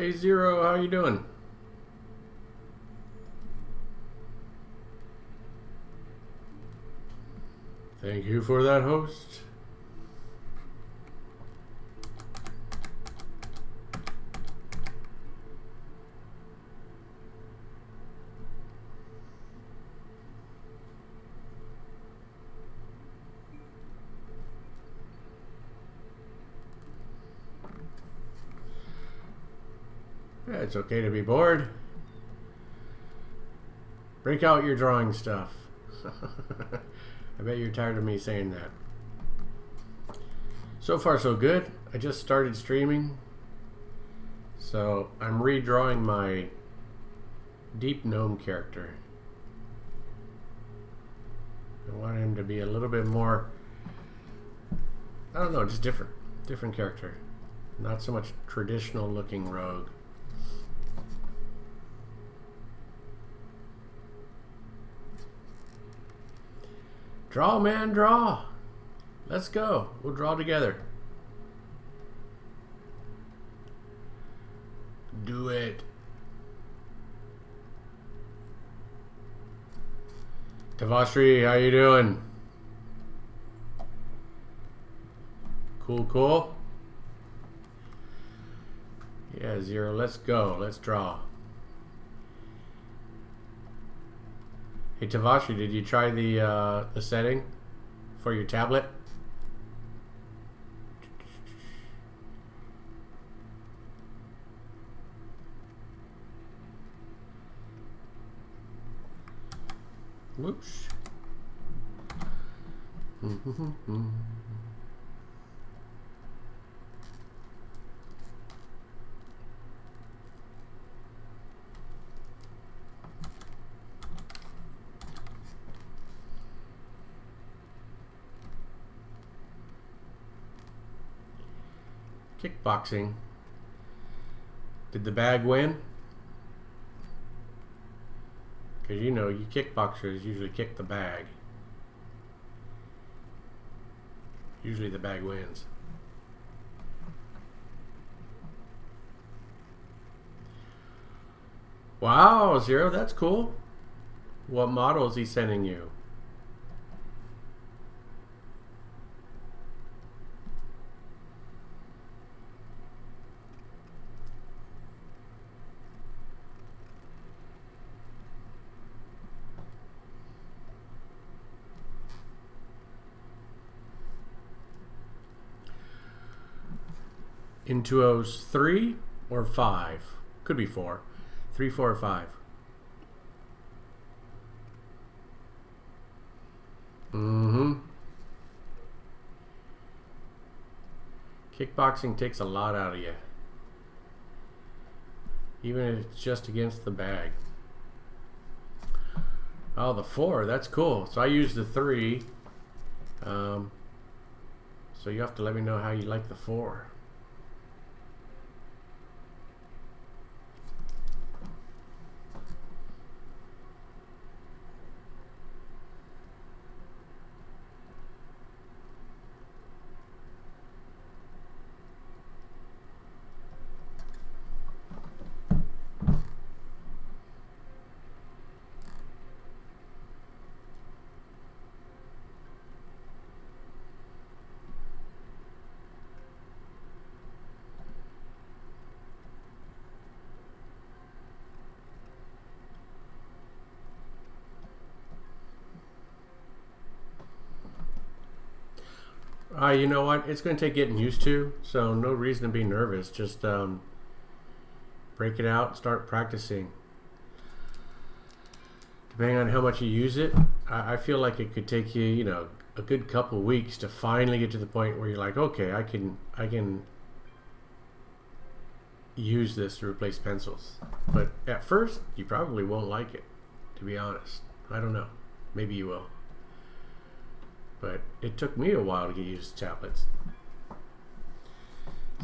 Hey Zero, how you doing? Thank you for that, host. Yeah, it's okay to be bored. Break out your drawing stuff. I bet you're tired of me saying that. So far so good. I just started streaming. So I'm redrawing my deep gnome character. I want him to be a little bit more, I don't know, just different character. Not so much traditional looking rogue. Draw, man, draw. Let's go. We'll draw together. Do it. Tavashri, how you doing? Cool. Yeah, Zero, let's go. Let's draw. Hey Tavashi, did you try the setting for your tablet? Whoops. Kickboxing. Did the bag win? Because you know, you kickboxers usually kick the bag. Usually the bag wins. Wow, Zero, that's cool. What model is he sending you? Intuos 3 or 5? Could be 4. 3, 4, or 5. Kickboxing takes a lot out of you. Even if it's just against the bag. Oh, the 4, that's cool. So I used the 3. So you have to let me know how you like the 4. You know what? It's going to take getting used to, so no reason to be nervous. Just break it out, start practicing. Depending on how much you use it, I feel like it could take you, you know, a good couple weeks to finally get to the point where you're like, okay, I can use this to replace pencils. But at first, you probably won't like it, to be honest. I don't know. Maybe you will. But it took me a while to get used to tablets.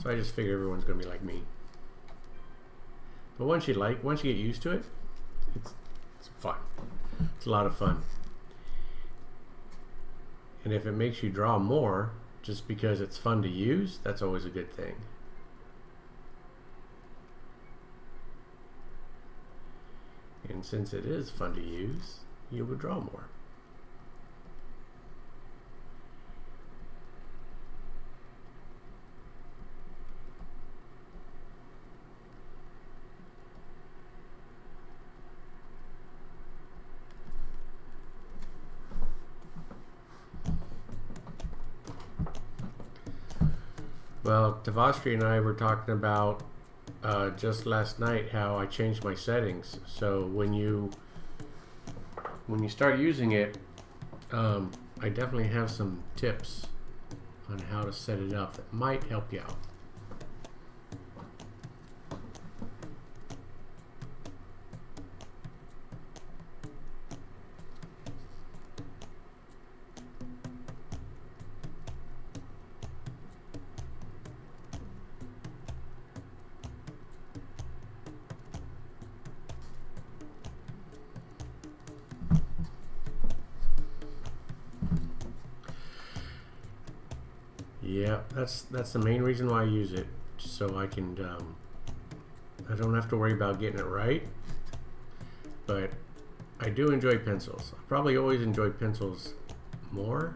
So I just figure everyone's going to be like me. But once you get used to it, it's fun. It's a lot of fun. And if it makes you draw more just because it's fun to use, that's always a good thing. And since it is fun to use, you will draw more. Well, Devastri and I were talking about just last night how I changed my settings. So when you start using it, I definitely have some tips on how to set it up that might help you out. Yeah, that's the main reason why I use it, so I can I don't have to worry about getting it right. But I do enjoy pencils. I probably always enjoy pencils more,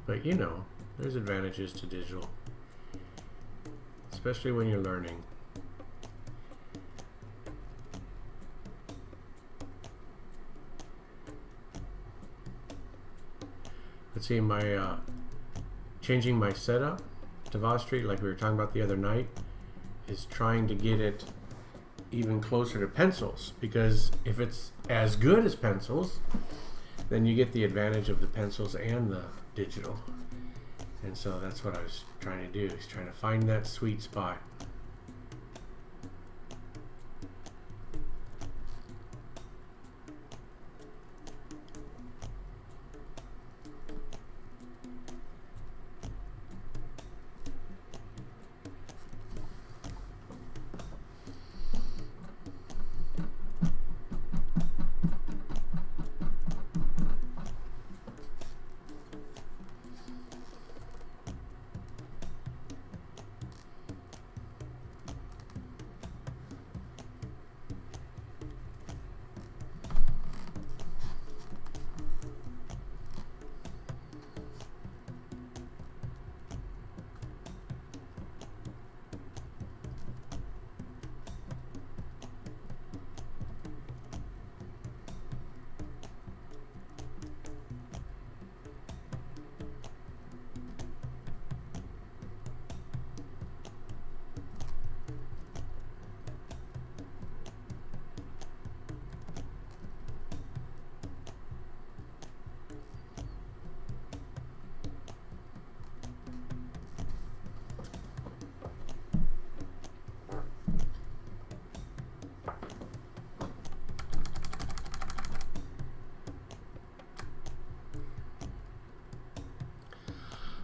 but you know, there's advantages to digital, especially when you're learning. Let's see, my changing my setup, Devastri, like we were talking about the other night, is trying to get it even closer to pencils, because if it's as good as pencils, then you get the advantage of the pencils and the digital. And so that's what I was trying to do, is trying to find that sweet spot.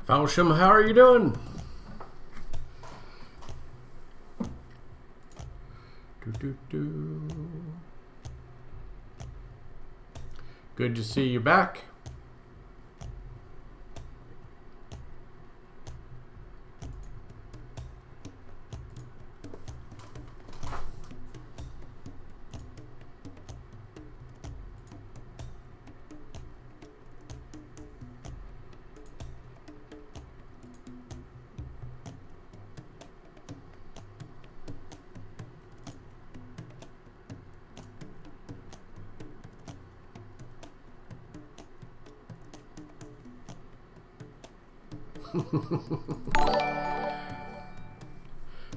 Falsham, how are you doing? Good to see you back.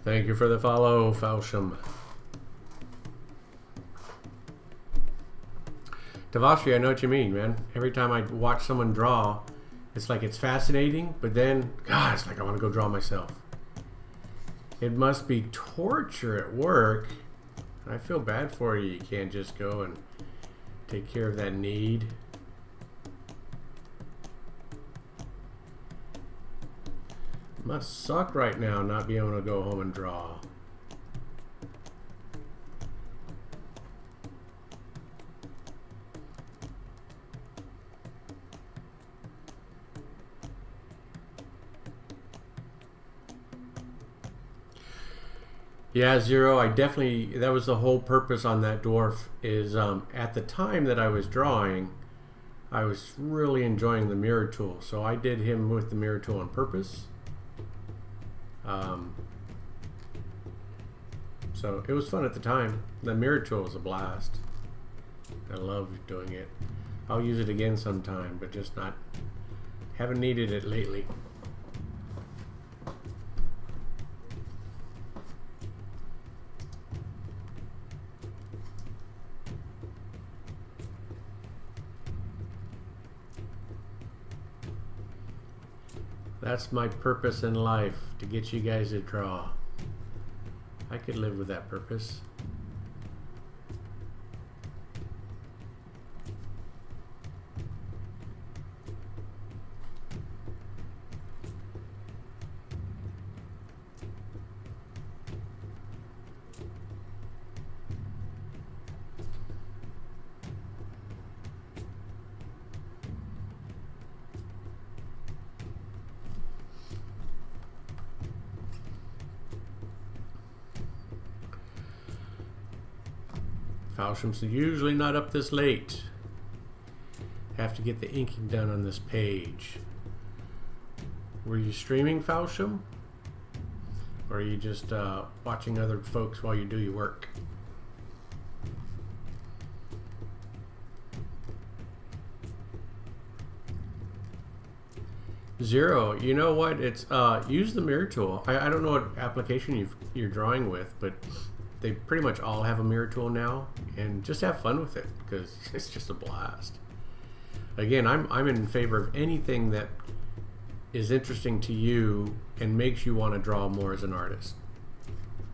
Thank you for the follow, Falsham. Devastri, I know what you mean, man. Every time I watch someone draw, it's like it's fascinating, but then, God, it's like I want to go draw myself. It must be torture at work. I feel bad for you. You can't just go and take care of that need. Must suck right now not being able to go home and draw. Yeah, Zero, I definitely, that was the whole purpose on that dwarf is at the time that I was drawing, I was really enjoying the mirror tool. So I did him with the mirror tool on purpose. So it was fun at the time. The mirror tool was a blast. I love doing it. I'll use it again sometime, but just not, haven't needed it lately. That's my purpose in life, to get you guys to draw. I could live with that purpose. Falsham's usually not up this late. Have to get the inking done on this page. Were you streaming, Falsham? Or are you just watching other folks while you do your work? Zero, you know what? It's use the mirror tool. I don't know what application you're drawing with, but they pretty much all have a mirror tool now, and just have fun with it because it's just a blast. Again, I'm in favor of anything that is interesting to you and makes you want to draw more as an artist,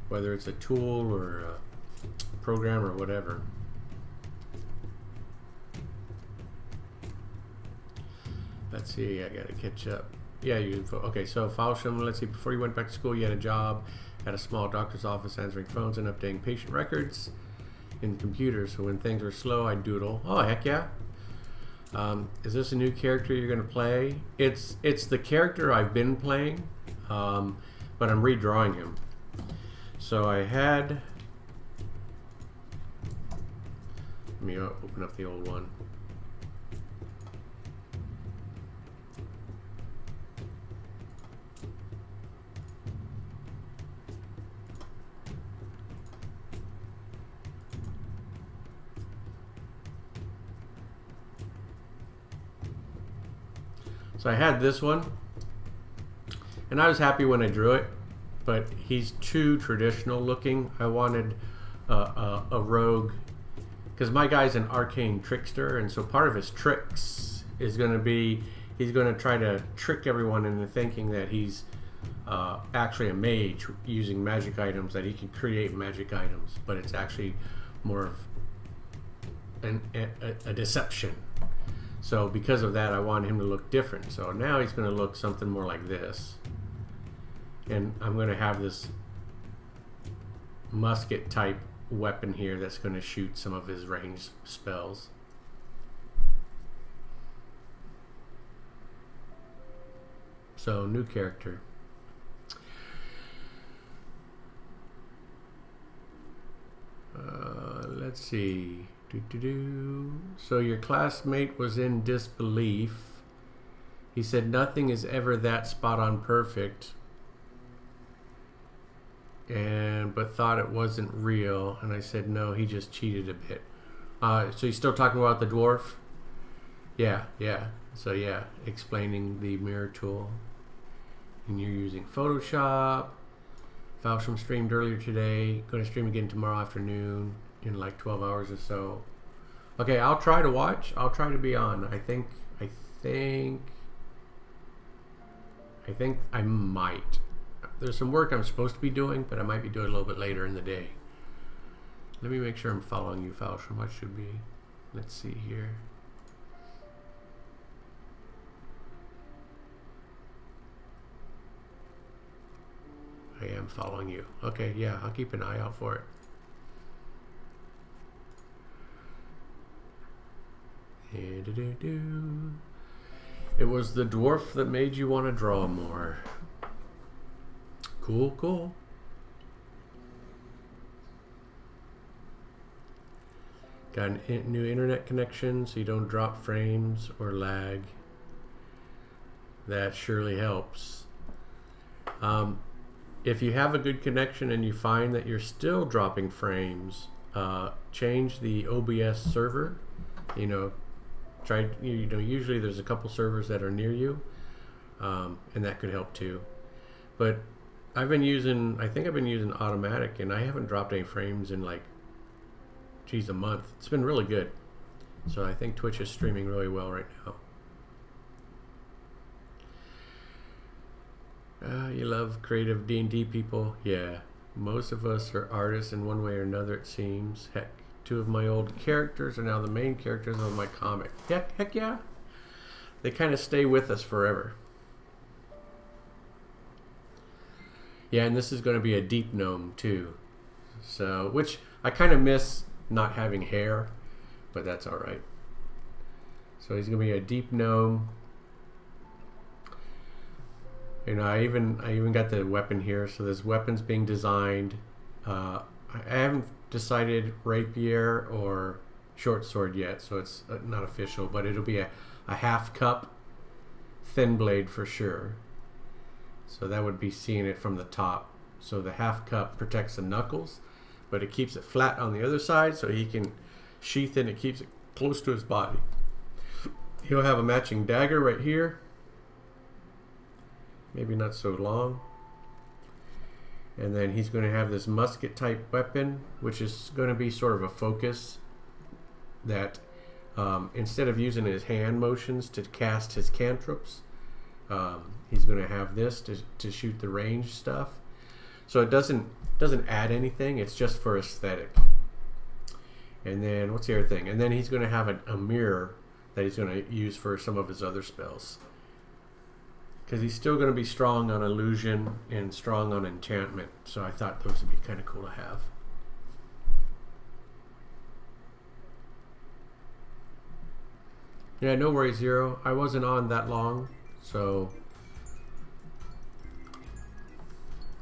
whether it's a tool or a program or whatever. Let's see, I gotta catch up. Yeah, okay, so Falsham, let's see, before you went back to school, you had a job at a small doctor's office answering phones and updating patient records in computers. So when things were slow, I'd doodle. Oh, heck yeah. Is this a new character you're going to play? It's the character I've been playing, but I'm redrawing him. So I had... Let me open up the old one. So I had this one, and I was happy when I drew it, but he's too traditional looking. I wanted a rogue, because my guy's an arcane trickster, and so part of his tricks is going to be, he's going to try to trick everyone into thinking that he's actually a mage using magic items, that he can create magic items, but it's actually more of a deception. So because of that, I want him to look different. So now he's going to look something more like this. And I'm going to have this musket type weapon here that's going to shoot some of his ranged spells. So new character. Let's see. So your classmate was in disbelief. He said nothing is ever that spot on perfect, but thought it wasn't real. And I said no, he just cheated a bit. So you're still talking about the dwarf? Yeah. So yeah, explaining the mirror tool. And you're using Photoshop. Falsham streamed earlier today. Going to stream again tomorrow afternoon in like 12 hours or so. Okay, I'll try to watch. I'll try to be on. I think I might. There's some work I'm supposed to be doing, but I might be doing a little bit later in the day. Let me make sure I'm following you, Falsham. What should be? Let's see here. I am following you. Okay, yeah, I'll keep an eye out for it. It was the dwarf that made you want to draw more. Cool. Got a new internet connection so you don't drop frames or lag. That surely helps. If you have a good connection and you find that you're still dropping frames, change the OBS server. Usually there's a couple servers that are near you, and that could help too. But I think I've been using automatic, and I haven't dropped any frames in like, a month. It's been really good. So I think Twitch is streaming really well right now. You love creative D&D people? Yeah. Most of us are artists in one way or another, it seems. Heck, 2 of my old characters are now the main characters of my comic. Heck yeah. They kind of stay with us forever. Yeah, and this is going to be a deep gnome too. So, which I kind of miss not having hair, but that's alright. So he's going to be a deep gnome. I even got the weapon here, so this weapon's being designed. I haven't decided rapier or short sword yet, so it's not official, but it'll be a half cup thin blade for sure. So that would be seeing it from the top. So the half cup protects the knuckles, but it keeps it flat on the other side so he can sheath it and it keeps it close to his body. He'll have a matching dagger right here. Maybe not so long. And then he's going to have this musket type weapon, which is going to be sort of a focus that instead of using his hand motions to cast his cantrips, he's going to have this to shoot the range stuff. So it doesn't add anything, it's just for aesthetic. And then what's the other thing? And then he's going to have a mirror that he's going to use for some of his other spells. Because he's still going to be strong on illusion and strong on enchantment. So I thought those would be kind of cool to have. Yeah, no worries, Zero. I wasn't on that long, so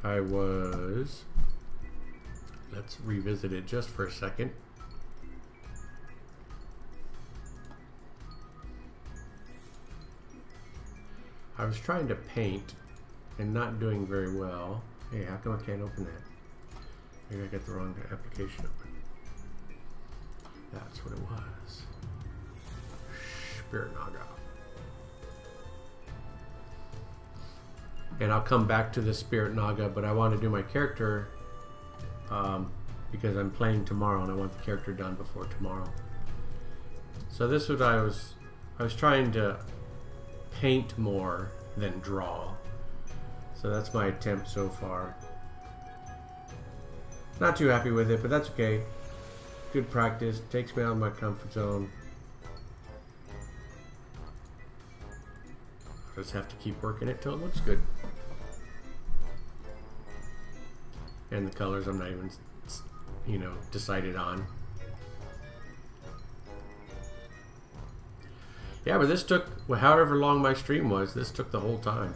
I was... Let's revisit it just for a second. I was trying to paint and not doing very well. Hey, how come I can't open that? Maybe I got the wrong application open. That's what it was. Spirit Naga. And I'll come back to the Spirit Naga, but I want to do my character because I'm playing tomorrow and I want the character done before tomorrow. So this is what I was trying to paint more than draw. So that's my attempt so far. Not too happy with it, but that's okay. Good practice. Takes me out of my comfort zone. I just have to keep working it till it looks good. And the colors I'm not even, decided on. Yeah, but this took, however long my stream was, this took the whole time.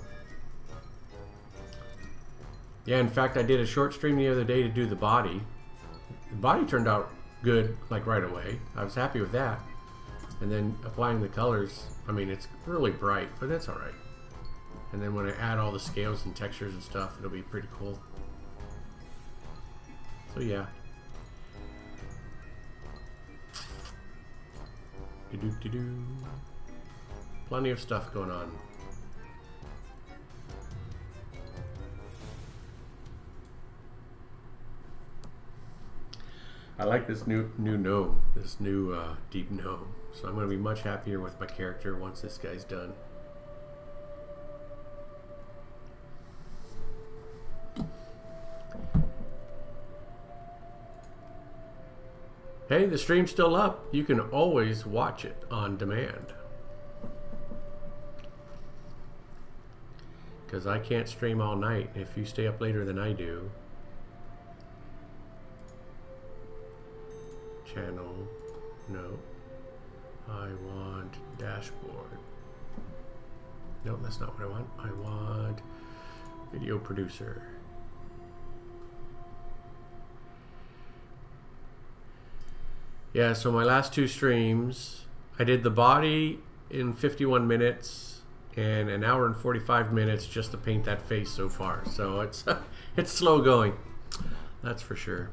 Yeah, in fact, I did a short stream the other day to do the body. The body turned out good, like right away. I was happy with that. And then applying the colors, I mean, it's really bright, but that's alright. And then when I add all the scales and textures and stuff, it'll be pretty cool. So yeah. Do-do-do-do. Plenty of stuff going on. I like this new gnome, this new deep gnome. So I'm going to be much happier with my character once this guy's done. Hey, the stream's still up. You can always watch it on demand. Because I can't stream all night if you stay up later than I do. Channel. No. I want dashboard. No, that's not what I want. I want video producer. Yeah, so my last two streams, I did the body in 51 minutes and an hour and 45 minutes just to paint that face so far. So it's it's slow going. That's for sure.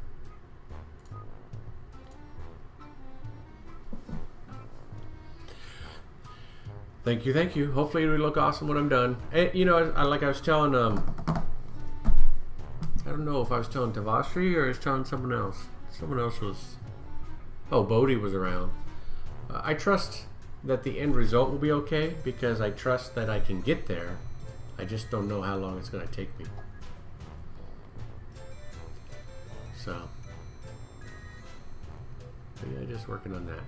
Thank you, thank you. Hopefully it'll look awesome when I'm done. And, you know, like I was telling, I don't know if I was telling Tavashri or I was telling someone else. Someone else was, oh, Bodhi was around. I trust that the end result will be okay because I trust that I can get there. I just don't know how long it's going to take me. So, but yeah, just working on that.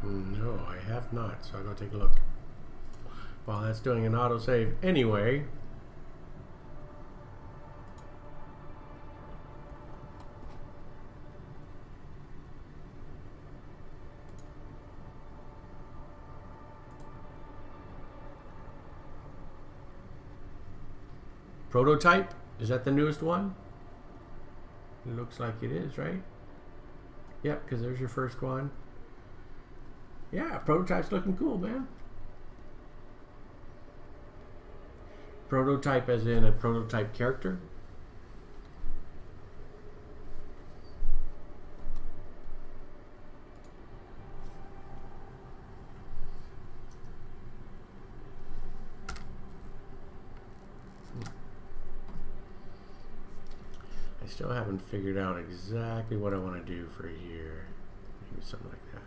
No, I have not, so I'll go take a look. While that's doing an autosave anyway. Prototype? Is that the newest one? It looks like it is, right? Yep, because there's your first one. Yeah, Prototype's looking cool, man. Prototype as in a prototype character. I still haven't figured out exactly what I want to do for here. Maybe something like that.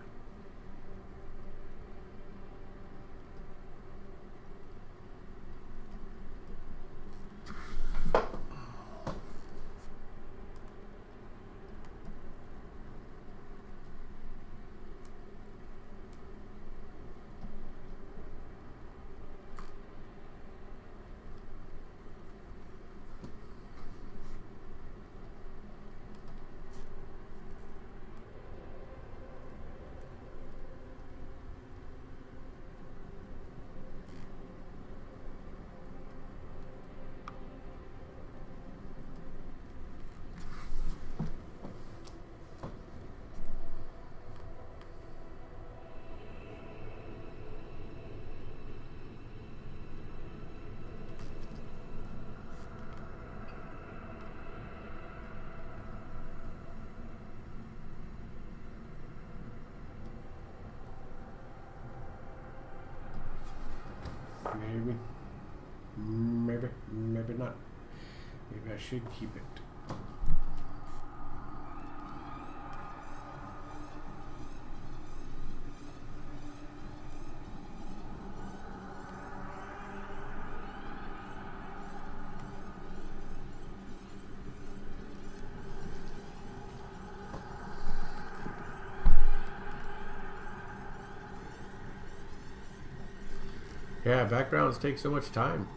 Maybe not. Maybe I should keep it. Yeah, backgrounds take so much time.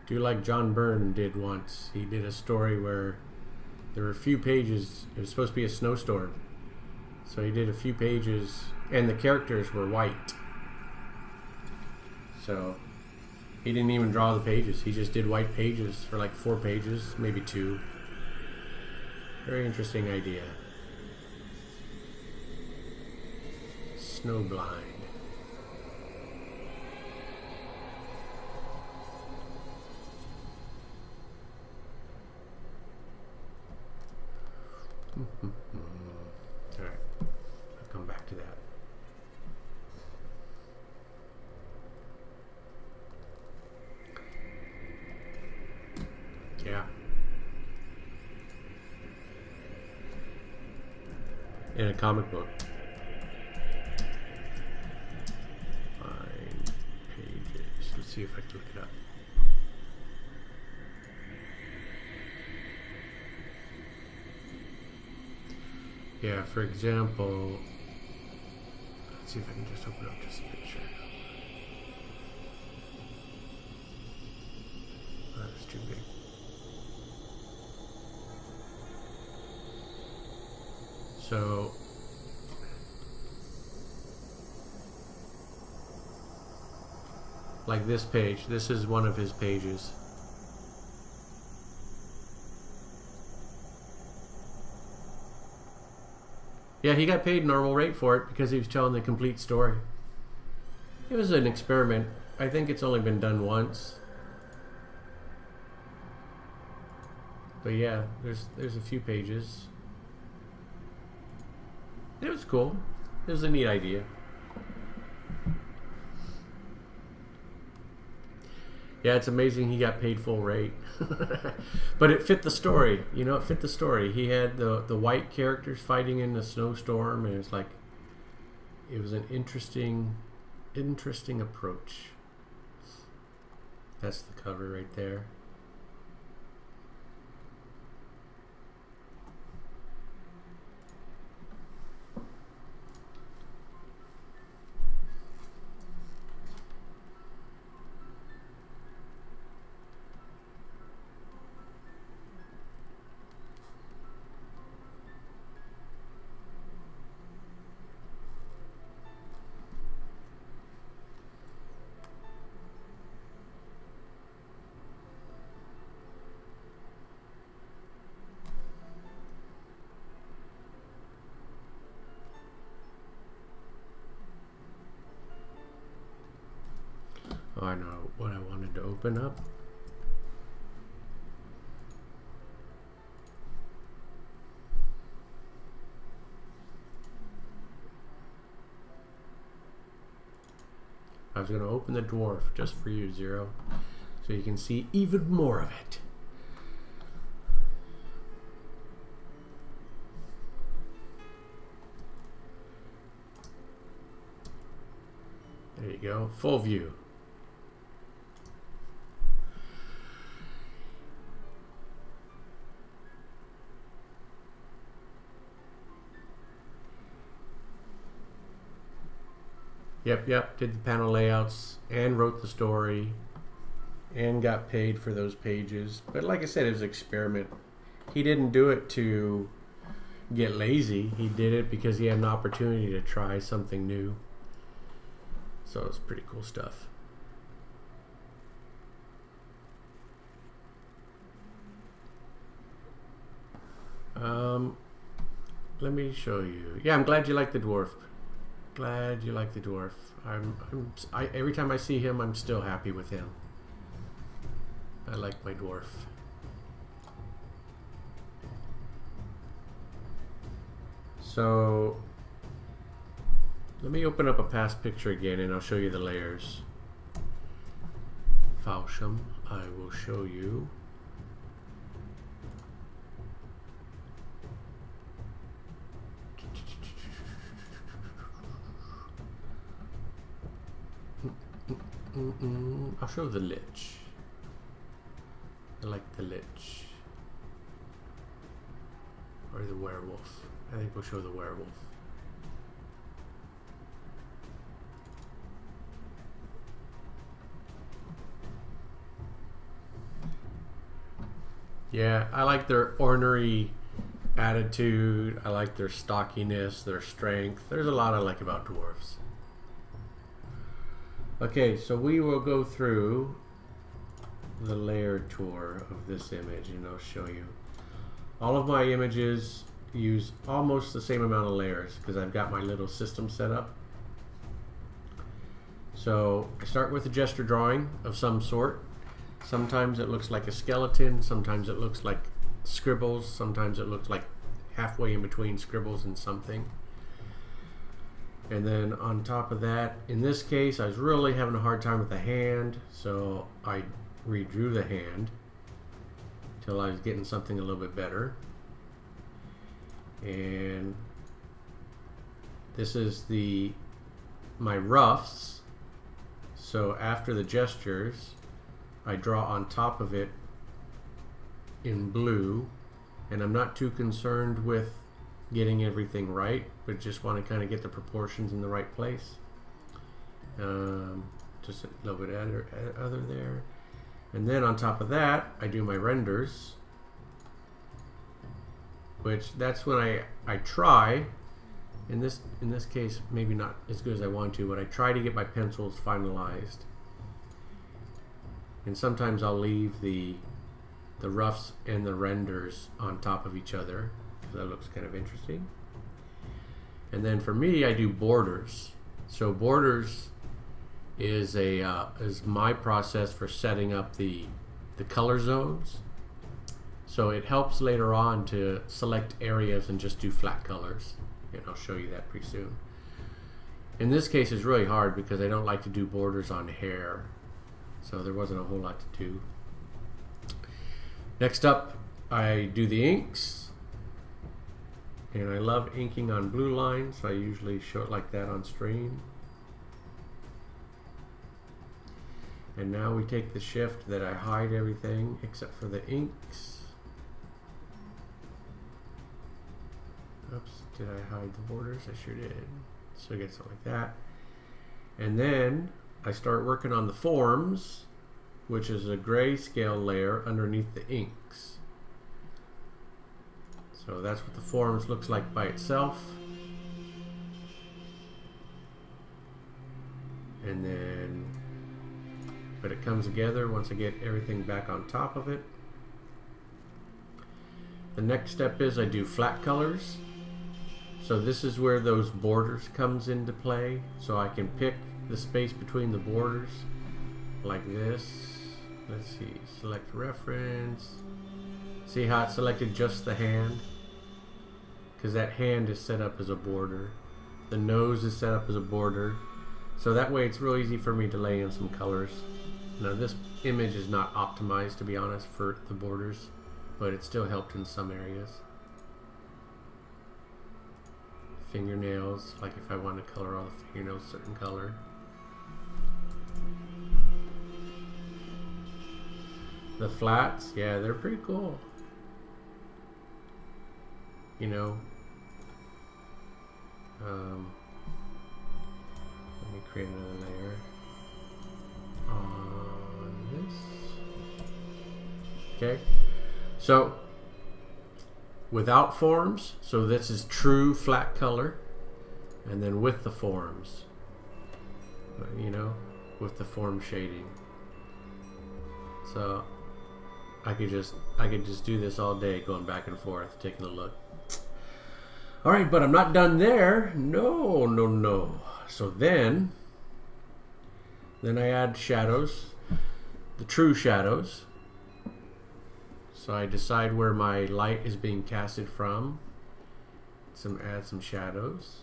Do like John Byrne did once. He did a story where there were a few pages. It was supposed to be a snowstorm. So he did a few pages and the characters were white. So He didn't even draw the pages. He just did white pages for like 4 pages, maybe 2. Very interesting idea. Snowblind. Alright, I'll come back to that. Yeah. In a comic book. Find pages. Let's see if I can look it up. Yeah, for example, let's see if I can just open up this picture. Oh, that's too big. So, like this page, this is one of his pages. Yeah, he got paid normal rate for it because he was telling the complete story. It was an experiment. I think it's only been done once. But yeah, there's a few pages. It was cool. It was a neat idea. Yeah, it's amazing he got paid full rate. But it fit the story. You know, it fit the story. He had the white characters fighting in the snowstorm, and it's like, it was an interesting approach. That's the cover right there. Oh, I know what I wanted to open up. I was going to open the dwarf just for you, Zero, so you can see even more of it. There you go, full view. Yep, did the panel layouts and wrote the story and got paid for those pages. But like I said, it was an experiment. He didn't do it to get lazy. He did it because he had an opportunity to try something new. So it's pretty cool stuff. Let me show you. Yeah, I'm glad you like the dwarf. Glad you like the dwarf. Every time I see him, I'm still happy with him. I like my dwarf. So let me open up a past picture again, and I'll show you the layers. Fausham, I will show you. I'll show the lich. I like the lich. Or the werewolf. I think we'll show the werewolf. Yeah, I like their ornery attitude. I like their stockiness, their strength. There's a lot I like about dwarves. Okay, so we will go through the layer tour of this image, and I'll show you. All of my images use almost the same amount of layers because I've got my little system set up. So I start with a gesture drawing of some sort. Sometimes it looks like a skeleton, sometimes it looks like scribbles, sometimes it looks like halfway in between scribbles and something. And then on top of that, in this case, I was really having a hard time with the hand, so I redrew the hand till I was getting something a little bit better. And this is my roughs. So after the gestures, I draw on top of it in blue, and I'm not too concerned with getting everything right, but just want to kind of get the proportions in the right place. Just a little bit other there. And then on top of that, I do my renders, which that's when I try, in this case maybe not as good as I want to, but I try to get my pencils finalized. And sometimes I'll leave the roughs and the renders on top of each other, because that looks kind of interesting. And then for me, I do borders. So borders is my process for setting up the color zones. So it helps later on to select areas and just do flat colors, and I'll show you that pretty soon. In this case, it's really hard because I don't like to do borders on hair, so there wasn't a whole lot to do. Next up, I do the inks, and I love inking on blue lines, so I usually show it like that on screen. And now we take the shift that I hide everything except for the inks. Oops, did I hide the borders? I sure did. So I get something like that. And then I start working on the forms, which is a grayscale layer underneath the inks. So that's what the forms looks like by itself. And then, but it comes together once I get everything back on top of it. The next step is I do flat colors. So this is where those borders comes into play. So I can pick the space between the borders like this. Let's see, select reference. See how it selected just the hand? Because that hand is set up as a border. The nose is set up as a border. So that way it's real easy for me to lay in some colors. Now this image is not optimized, to be honest, for the borders, but it still helped in some areas. Fingernails, like if I want to color all the fingernails a certain color. The flats, yeah, they're pretty cool. You know, let me create another layer on this. Okay, so without forms, so this is true flat color, and then with the forms, you know, with the form shading. So I could just do this all day, going back and forth, taking a look. All right, but I'm not done there. No, no, no. So then I add shadows, the true shadows. So I decide where my light is being casted from. Add some shadows.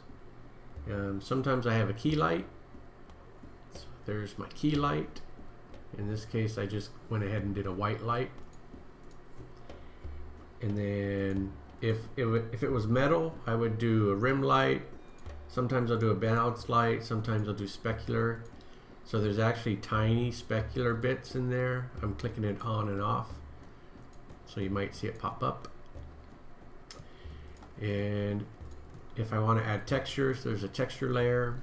Sometimes I have a key light. So there's my key light. In this case, I just went ahead and did a white light. And then if it was metal, I would do a rim light. Sometimes I'll do a balanced light. Sometimes I'll do specular. So there's actually tiny specular bits in there. I'm clicking it on and off, so you might see it pop up. And if I want to add textures, there's a texture layer.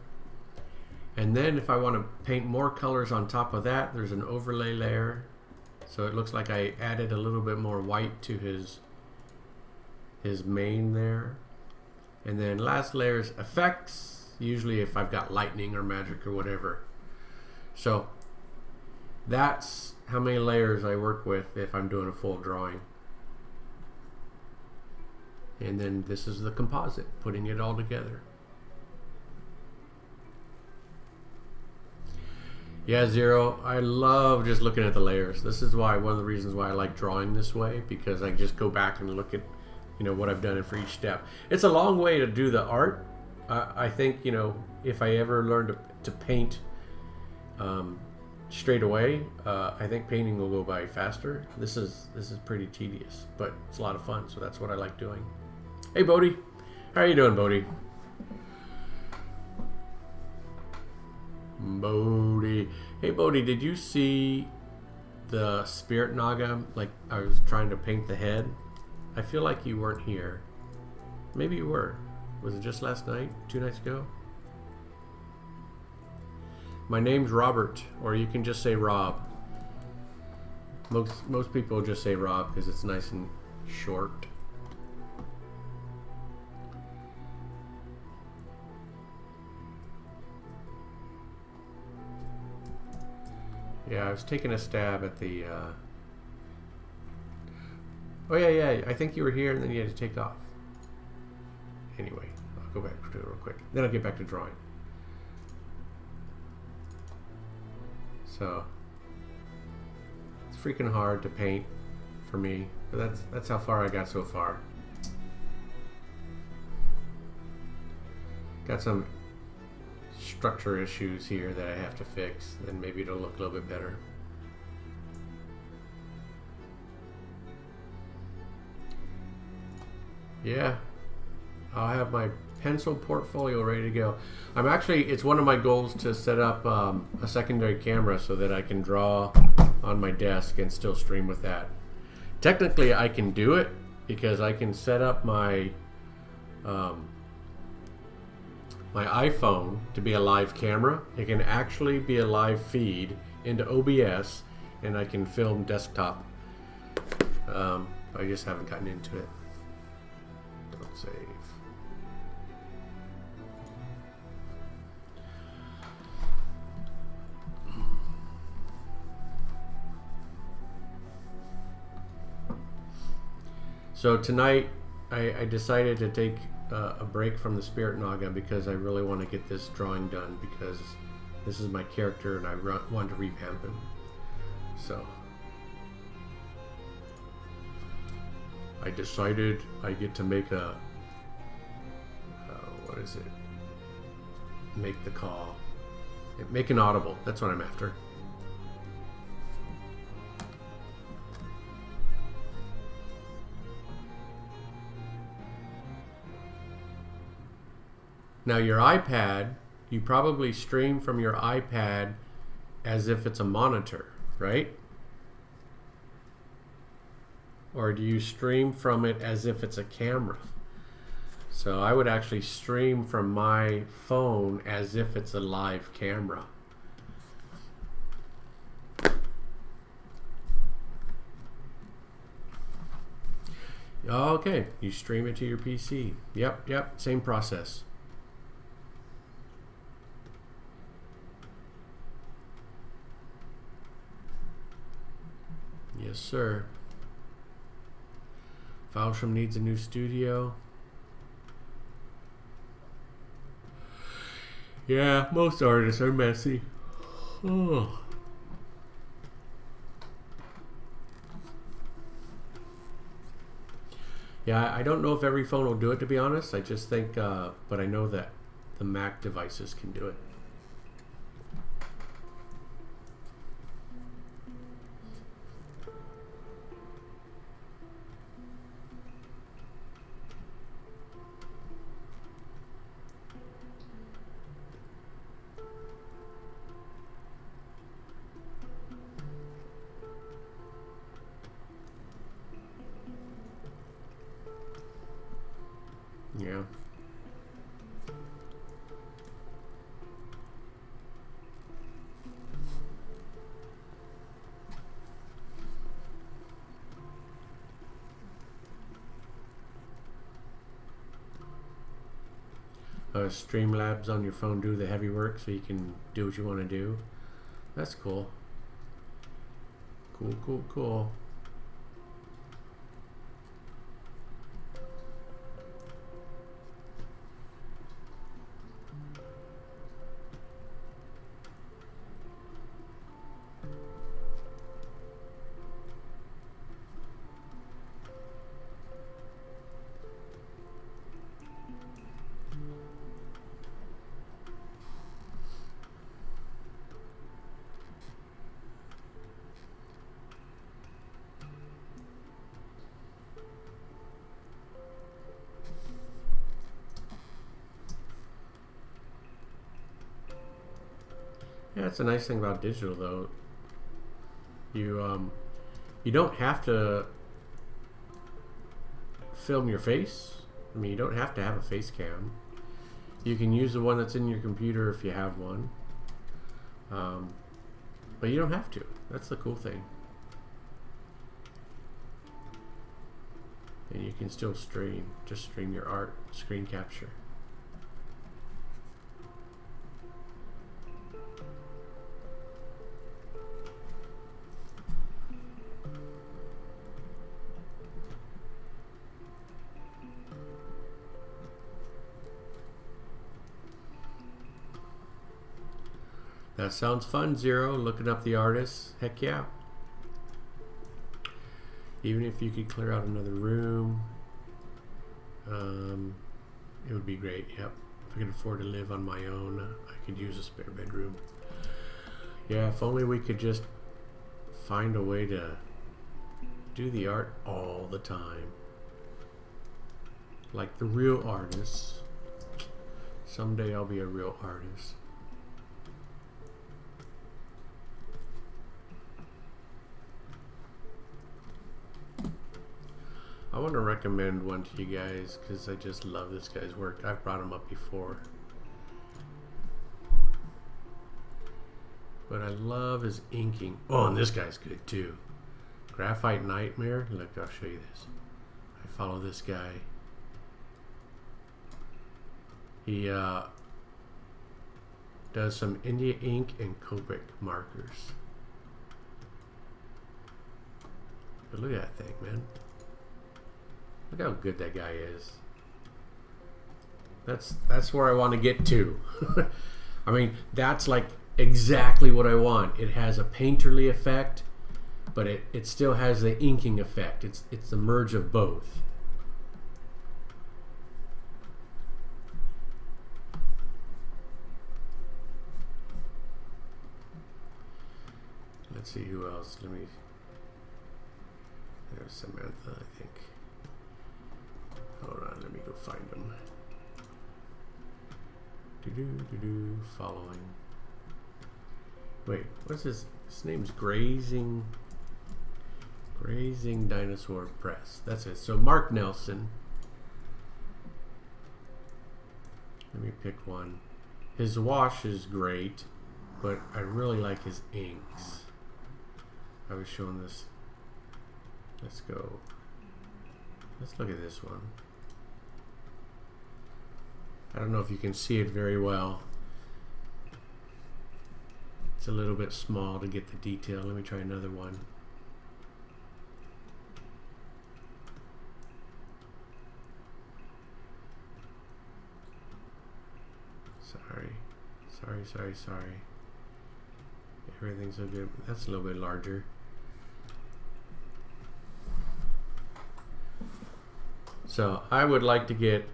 And then if I want to paint more colors on top of that, there's an overlay layer. So it looks like I added a little bit more white to his mane there. And then last layer is effects, usually if I've got lightning or magic or whatever. So that's how many layers I work with if I'm doing a full drawing. And then this is the composite, putting it all together. Yeah, Zero, I love just looking at the layers. This is why, one of the reasons why I like drawing this way, because I just go back and look at, you know, what I've done for each step. It's a long way to do the art. I think, you know, if I ever learn to paint straight away, I think painting will go by faster. This is pretty tedious, but it's a lot of fun, so that's what I like doing. Hey, Bodhi. How are you doing, Bodhi? Bodhi. Hey, Bodhi, did you see the spirit Naga? Like, I was trying to paint the head. I feel like you weren't here. Maybe you were. Was it just last night? 2 nights ago? My name's Robert, or you can just say Rob. Most people just say Rob because it's nice and short. Yeah, I was taking a stab at the... Oh, yeah, I think you were here and then you had to take off. Anyway, I'll go back to it real quick. Then I'll get back to drawing. So, it's freaking hard to paint for me, but that's how far I got so far. Got some structure issues here that I have to fix, then maybe it'll look a little bit better. Yeah, I'll have my pencil portfolio ready to go. It's one of my goals to set up a secondary camera so that I can draw on my desk and still stream with that. Technically I can do it because I can set up my my iPhone to be a live camera. It can actually be a live feed into OBS, and I can film desktop. I just haven't gotten into it. Don't save. So tonight I decided to take a break from the Spirit Naga because I really want to get this drawing done, because this is my character and I want to revamp him. So I decided I get to make a what is it? Make the call. Make an audible. That's what I'm after. Now your iPad, you probably stream from your iPad as if it's a monitor, right? Or do you stream from it as if it's a camera? So I would actually stream from my phone as if it's a live camera. Okay, you stream it to your PC. Yep, same process. Yes, sir. Falsham needs a new studio. Yeah, most artists are messy. Oh. Yeah, I don't know if every phone will do it, to be honest. I just think, but I know that the Mac devices can do it. Yeah. Streamlabs on your phone do the heavy work so you can do what you want to do. That's cool. Cool, cool, cool. Yeah, that's a nice thing about digital, though. You don't have to film your face. I mean, you don't have to have a face cam. You can use the one that's in your computer if you have one. But you don't have to. That's the cool thing. And you can still just stream your art, screen capture. That sounds fun, Zero. Looking up the artists. Heck yeah. Even if you could clear out another room, it would be great. Yep. If I could afford to live on my own, I could use a spare bedroom. Yeah, if only we could just find a way to do the art all the time. Like the real artists. Someday I'll be a real artist. I want to recommend one to you guys because I just love this guy's work. I've brought him up before. But I love his inking. Oh, and this guy's good too. Graphite Nightmare. Look, I'll show you this. I follow this guy. He does some India ink and Copic markers. But look at that thing, man. Look how good that guy is. That's where I want to get to. I mean, that's like exactly what I want. It has a painterly effect, but it still has the inking effect. It's the merge of both. Let's see who else. There's Samantha, I think. Hold on, let me go find him. Following. Wait, what's his name's Grazing Dinosaur Press. That's it. So Mark Nelson. Let me pick one. His wash is great, but I really like his inks. I was showing this. Let's go. Let's look at this one. I don't know if you can see it very well. It's a little bit small to get the detail. Let me try another one. Sorry. Everything's so good. That's a little bit larger. So I would like to get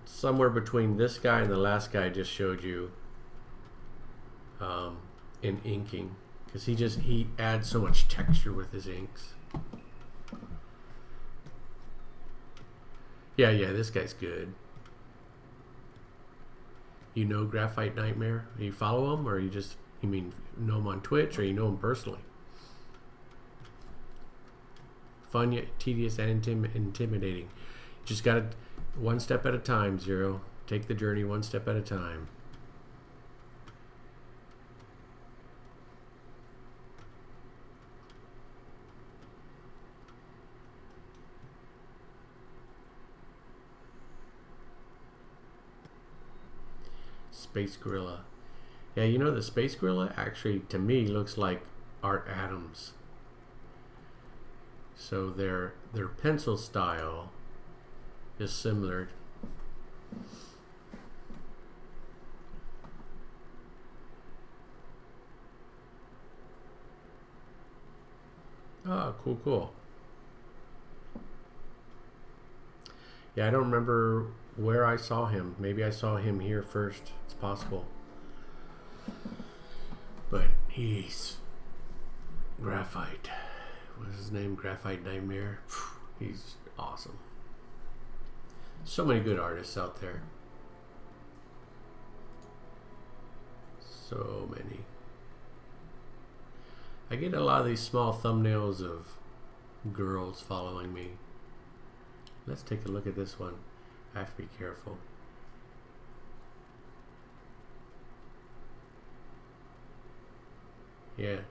somewhere between this guy and the last guy I just showed you in inking, because he adds so much texture with his inks. Yeah, this guy's good. You know Graphite Nightmare? You follow him, or you know him on Twitch, or you know him personally? Fun yet tedious and intimidating. Just gotta one step at a time, Zero. Take the journey one step at a time. Space Gorilla. Yeah, you know, the Space Gorilla actually, to me, looks like Art Adams. So their pencil style is similar. Ah, cool. Yeah, I don't remember where I saw him. Maybe I saw him here first. It's possible. But he's Graphite. What's his name? Graphite Nightmare. He's awesome. So many good artists out there. So many. I get a lot of these small thumbnails of girls following me. Let's take a look at this one. I have to be careful. Yeah.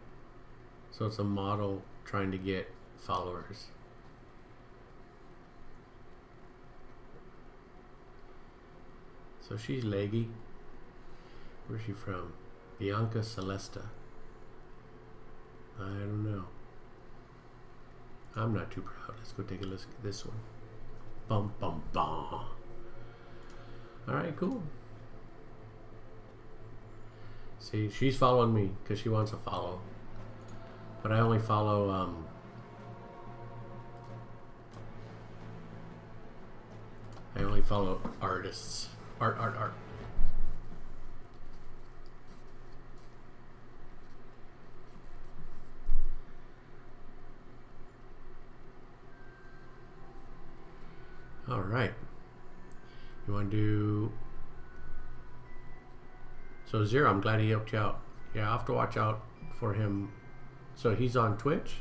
So it's a model trying to get followers. So she's leggy. Where's she from? Bianca Celesta. I don't know. I'm not too proud. Let's go take a look at this one. Bum bum bum. Alright, cool. See, she's following me because she wants to follow. But I only follow artists. Art. All right. You want to do... So Zero, I'm glad he helped you out. Yeah, I'll have to watch out for him. So he's on Twitch?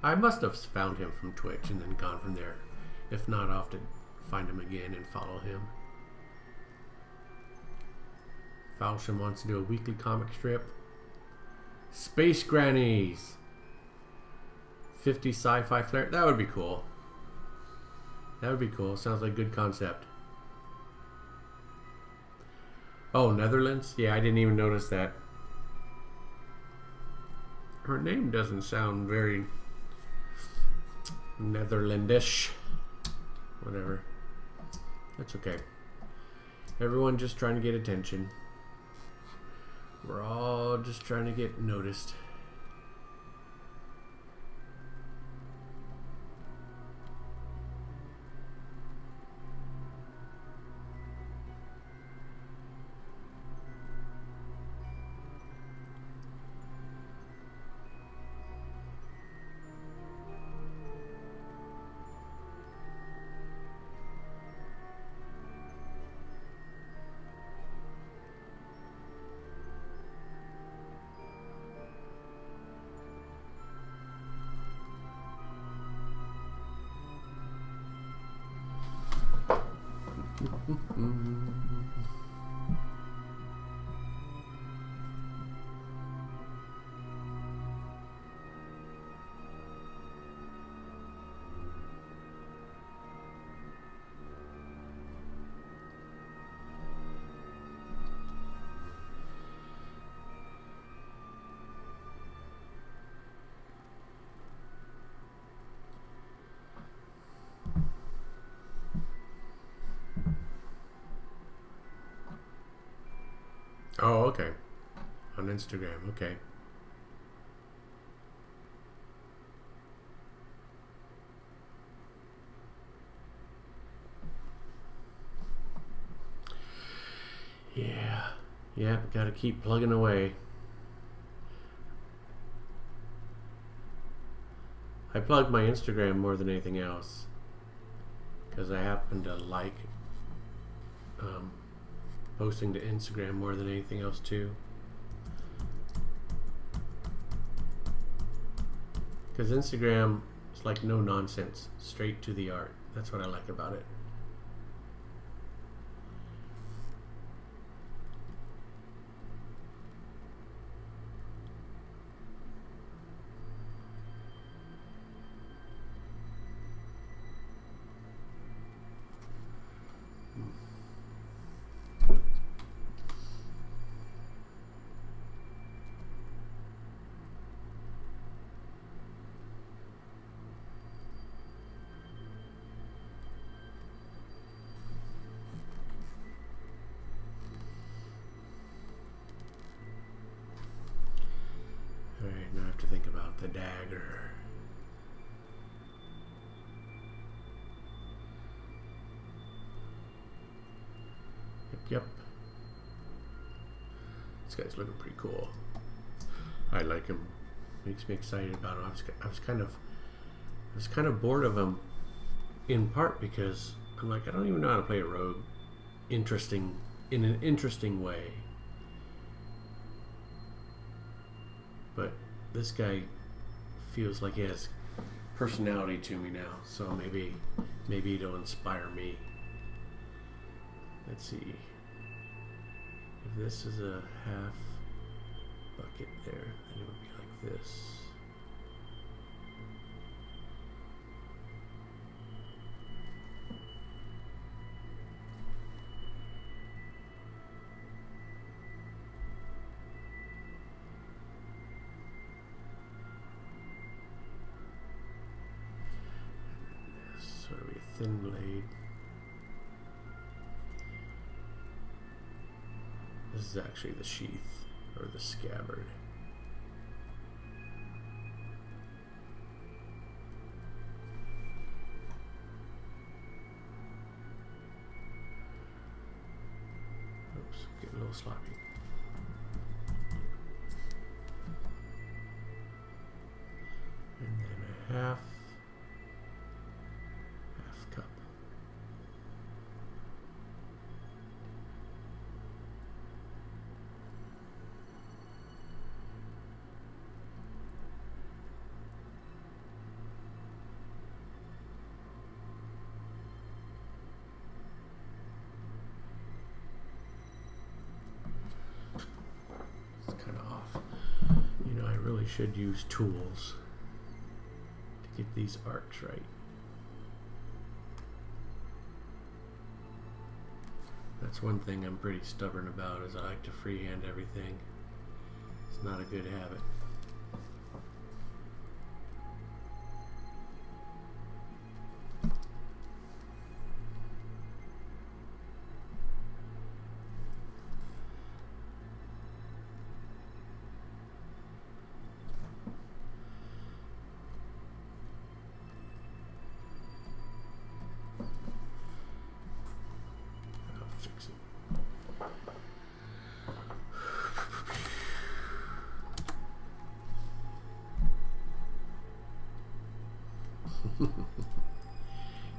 I must have found him from Twitch and then gone from there. If not, I'll have to find him again and follow him. Falsham wants to do a weekly comic strip. Space Grannies. 50 sci-fi flair. That would be cool. That would be cool. Sounds like a good concept. Oh, Netherlands? Yeah, I didn't even notice that. Her name doesn't sound very Netherlandish. Whatever. That's okay. Everyone just trying to get attention. We're all just trying to get noticed. Oh, okay. On Instagram, okay. Yeah, gotta keep plugging away. I plug my Instagram more than anything else because I happen to like posting to Instagram more than anything else too. Because Instagram is like no nonsense, straight to the art. That's what I like about it. the dagger. Yep. This guy's looking pretty cool. I like him. Makes me excited about him. I was kind of bored of him, in part because I'm like, I don't even know how to play a rogue in an interesting way. But this guy feels like he has personality to me now, so maybe it'll inspire me. Let's see. If this is a half bucket there, then it would be like this. This sort of a thin blade. This is actually the sheath, or the scabbard. Oops, getting a little sloppy. And then a half cup. Should use tools to get these arcs right. That's one thing I'm pretty stubborn about, is I like to freehand everything. It's not a good habit.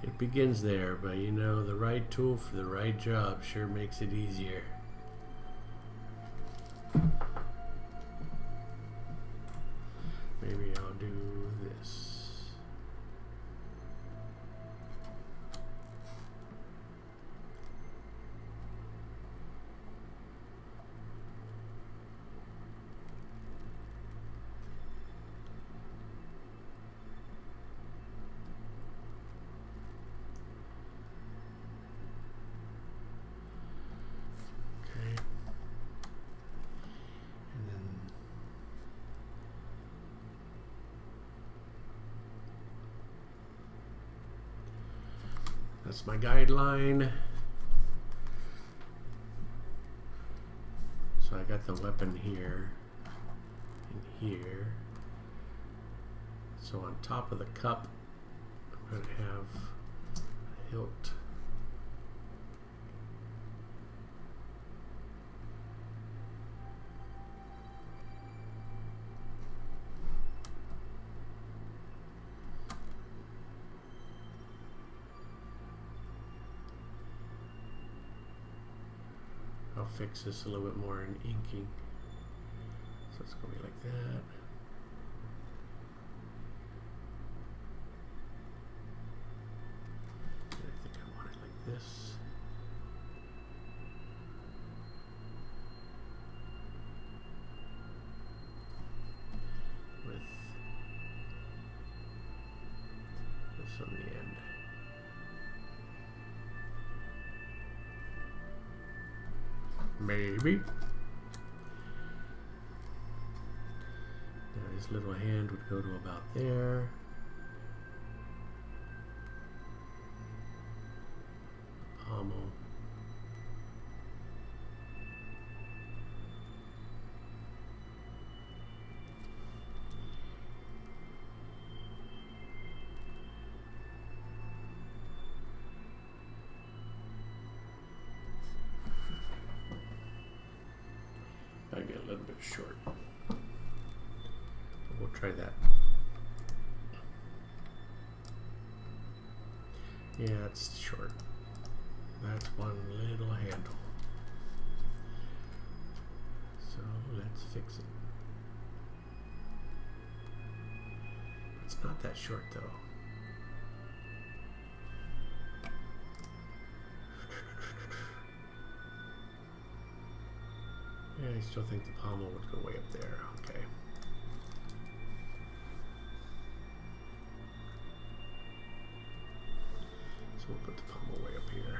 It begins there, but you know, the right tool for the right job sure makes it easier. Maybe I'll do this. That's my guideline. So I got the weapon here and here. So on top of the cup, I'm going to have a hilt. I'll fix this a little bit more in inking. So it's going to be like that. And I think I want it like this. With this on the end. Maybe. Now his little hand would go to about there. Pommel. might be a little bit short. We'll try that. Yeah, it's short. That's one little handle. So let's fix it. It's not that short though. Yeah, I still think the pommel would go way up there. Okay. So we'll put the pommel way up here.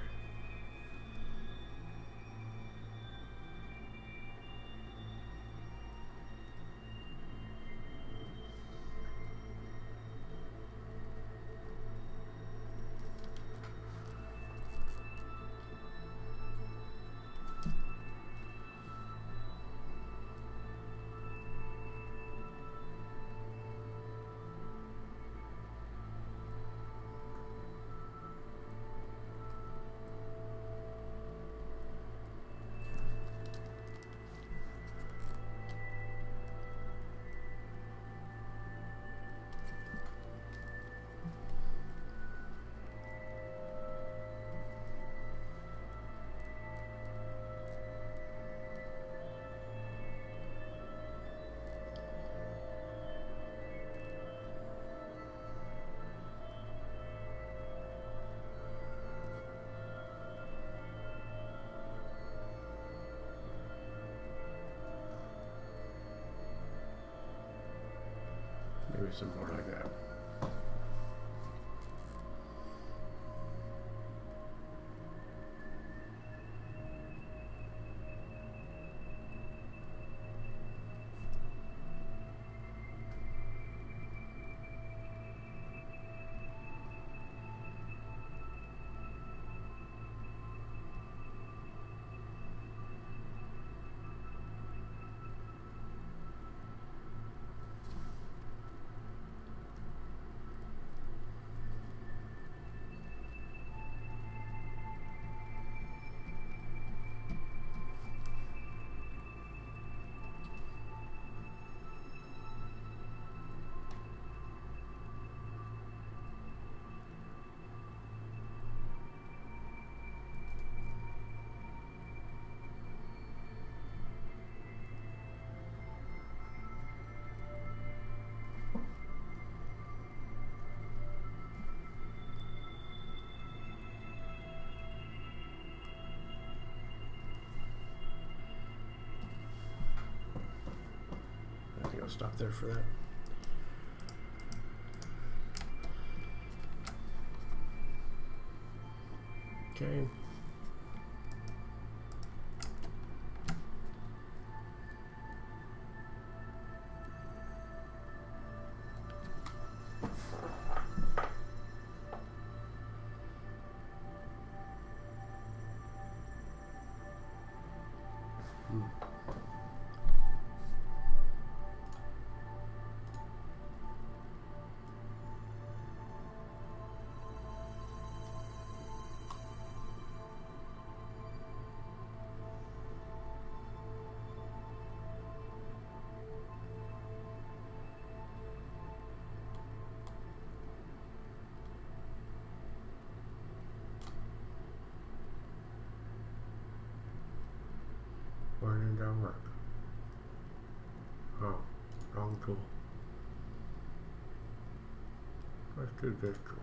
Maybe some more like that. I think I'll stop there for that. Okay. Where did that work? Oh, wrong tool. Let's do this tool.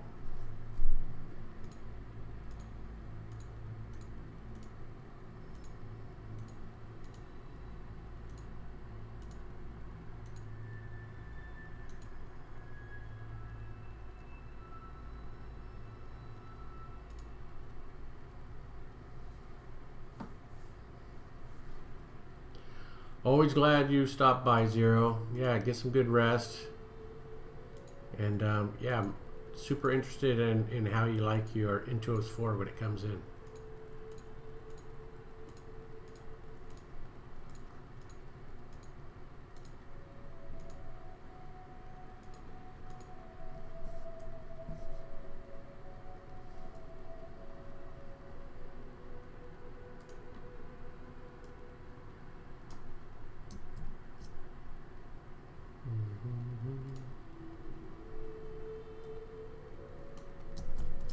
Always glad you stopped by, Zero. Yeah, get some good rest. And yeah, I'm super interested in how you like your Intuos 4 when it comes in.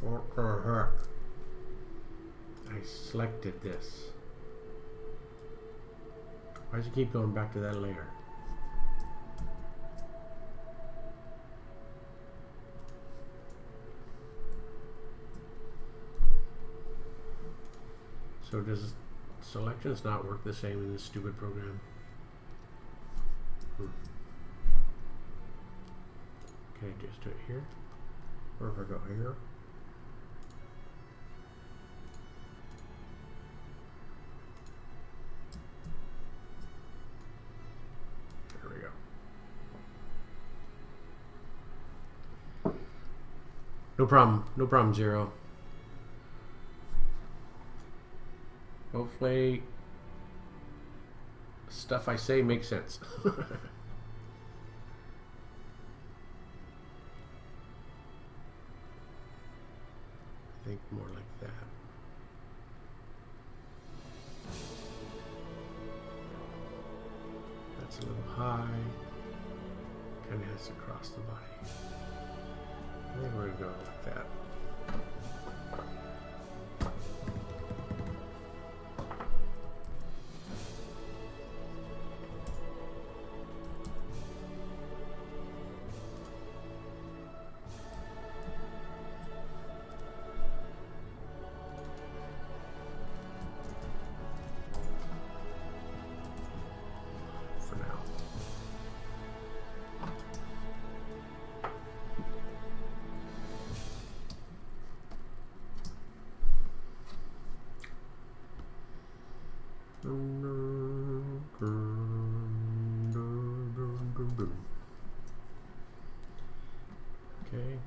What the heck? I selected this. Why does it keep going back to that layer? So does selections not work the same in this stupid program? Can I just do it here? Or if I go here? There we go. No problem. No problem, Zero. Hopefully stuff I say makes sense. I think more like that. That's a little high. Kind of has to cross the body. I think we're going to go like that. Okay.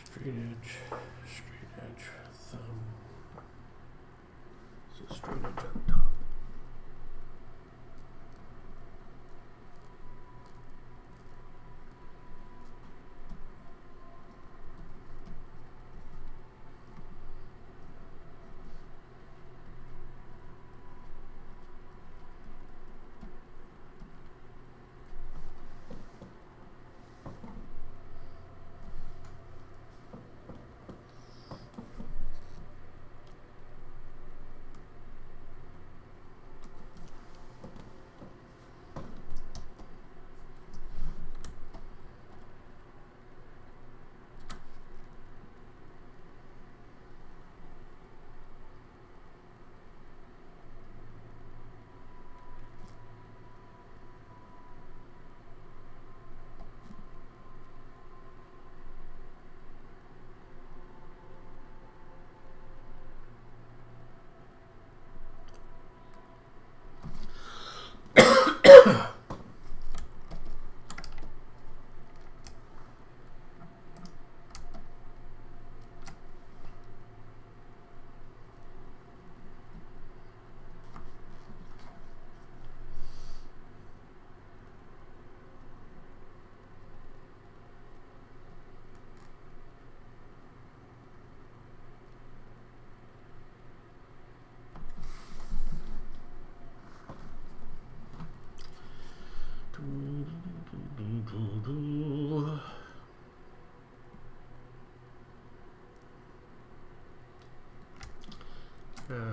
Straight edge, thumb. So straight edge on top.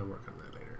Work on that later.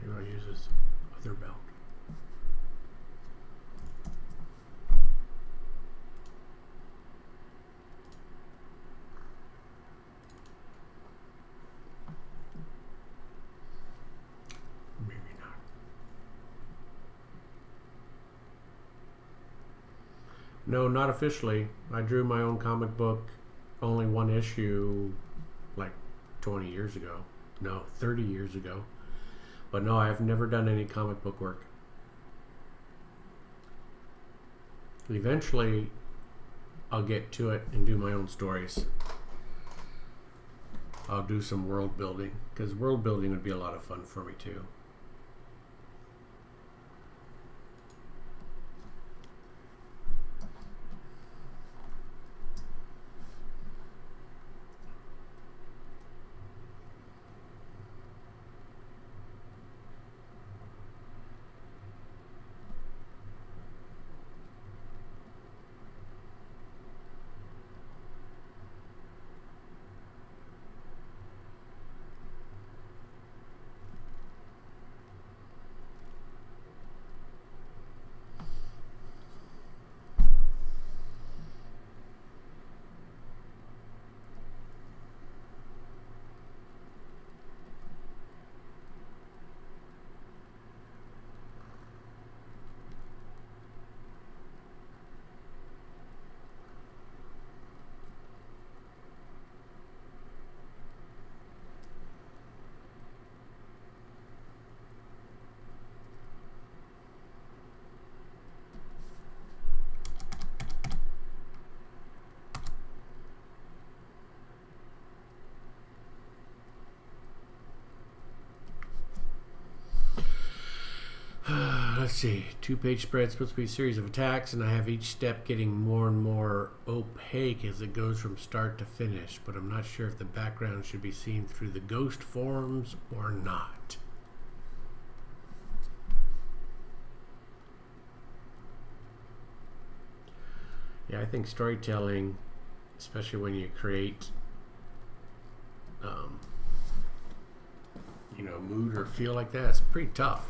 Maybe I'll use this other belt. Maybe not. No, not officially. I drew my own comic book, only one issue, like 20 years ago. No, 30 years ago. But no, I've never done any comic book work. Eventually, I'll get to it and do my own stories. I'll do some world building, because world building would be a lot of fun for me too. Let's see, 2-page spread supposed to be a series of attacks, and I have each step getting more and more opaque as it goes from start to finish, but I'm not sure if the background should be seen through the ghost forms or not. Yeah, I think storytelling, especially when you create you know, mood or feel like that. It's pretty tough.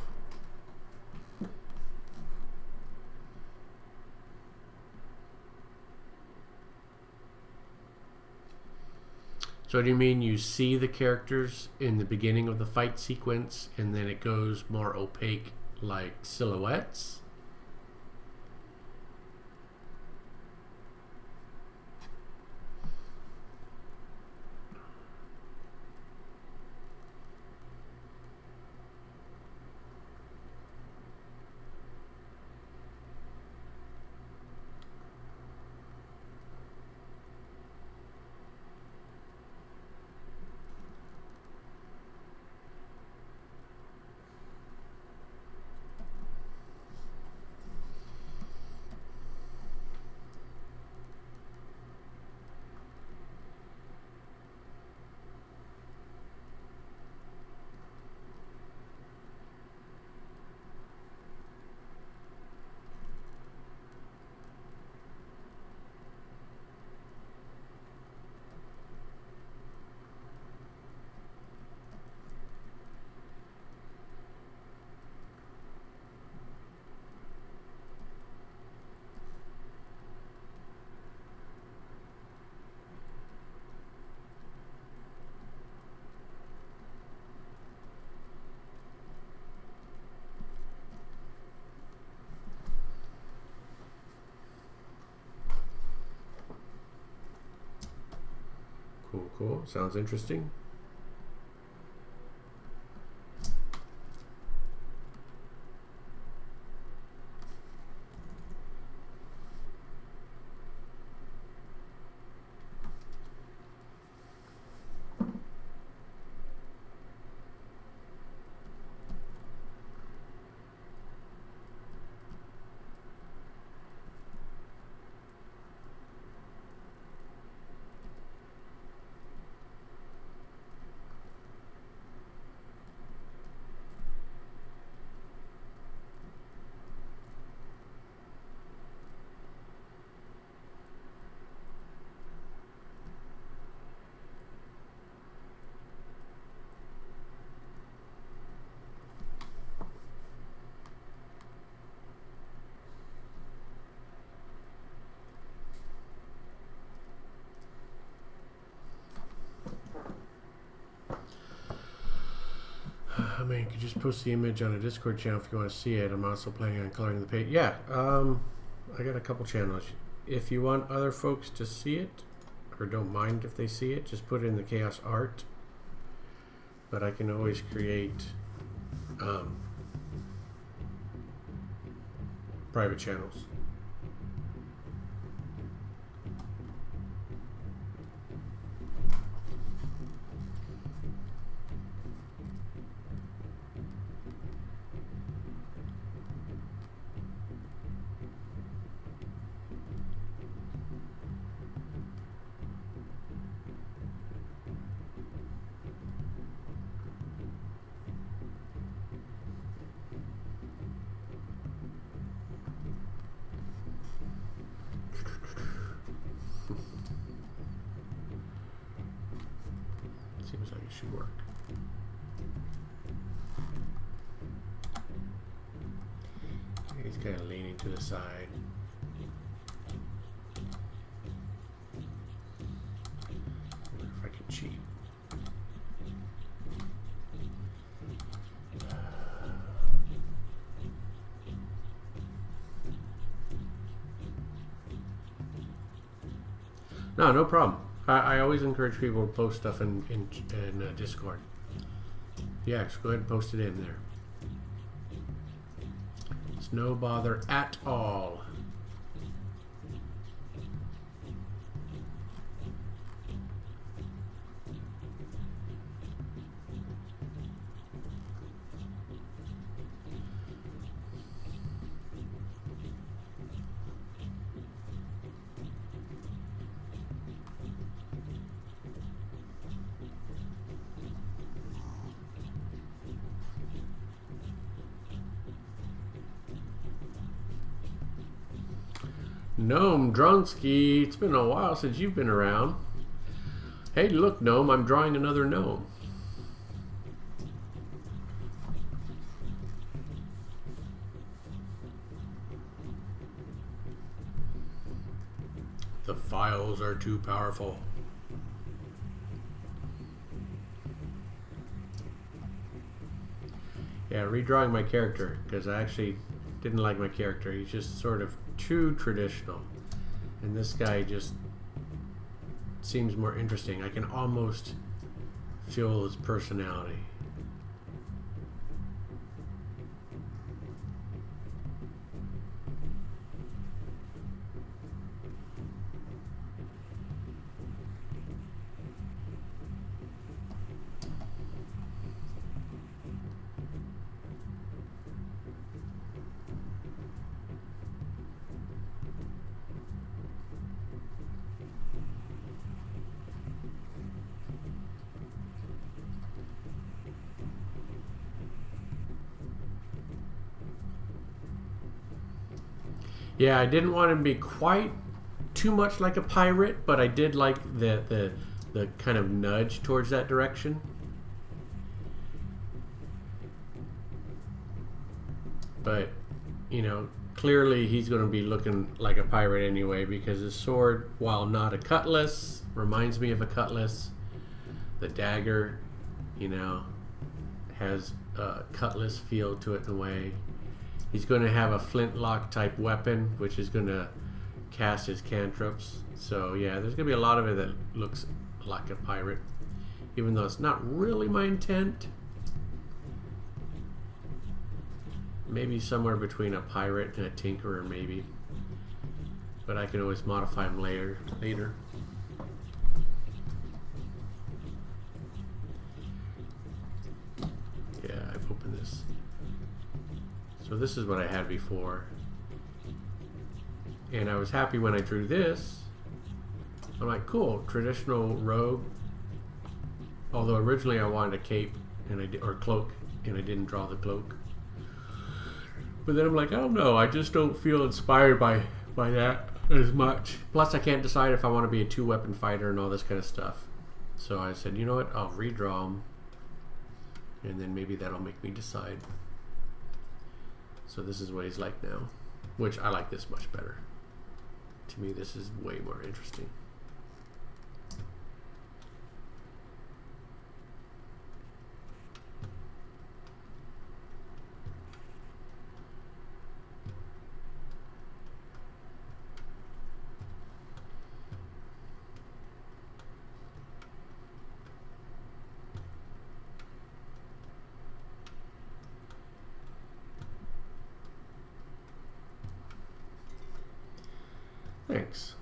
So do you mean you see the characters in the beginning of the fight sequence and then it goes more opaque like silhouettes? Cool, cool. Sounds interesting. I mean, you could just post the image on a Discord channel if you want to see it. I'm also planning on coloring the page. Yeah, I got a couple channels. If you want other folks to see it, or don't mind if they see it, just put it in the Chaos Art. But I can always create private channels. Seems like it should work. He's kind of leaning to the side. I wonder if I can cheat. No problem. I always encourage people to post stuff in Discord. Yeah, just go ahead and post it in there. It's no bother at all. Gnome Dronsky, it's been a while since you've been around. Hey, look, gnome, I'm drawing another gnome. The files are too powerful. Yeah, redrawing my character, because I actually didn't like my character. He's just sort of too traditional. And this guy just seems more interesting. I can almost feel his personality. Yeah, I didn't want him to be quite too much like a pirate, but I did like the kind of nudge towards that direction. But, you know, clearly he's going to be looking like a pirate anyway, because his sword, while not a cutlass, reminds me of a cutlass. The dagger, you know, has a cutlass feel to it in a way. He's going to have a flintlock type weapon, which is going to cast his cantrips. So yeah, there's going to be a lot of it that looks like a pirate, even though it's not really my intent. Maybe somewhere between a pirate and a tinkerer, maybe. But I can always modify him later. Yeah, I've opened this. So this is what I had before. And I was happy when I drew this. I'm like, cool, traditional robe. Although originally I wanted a cape or cloak, and I didn't draw the cloak. But then I'm like, I don't know, I just don't feel inspired by that as much. Plus I can't decide if I want to be a 2-weapon fighter and all this kind of stuff. So I said, you know what, I'll redraw him. And then maybe that'll make me decide. So this is what he's like now, which I like this much better. To me, this is way more interesting. Thanks.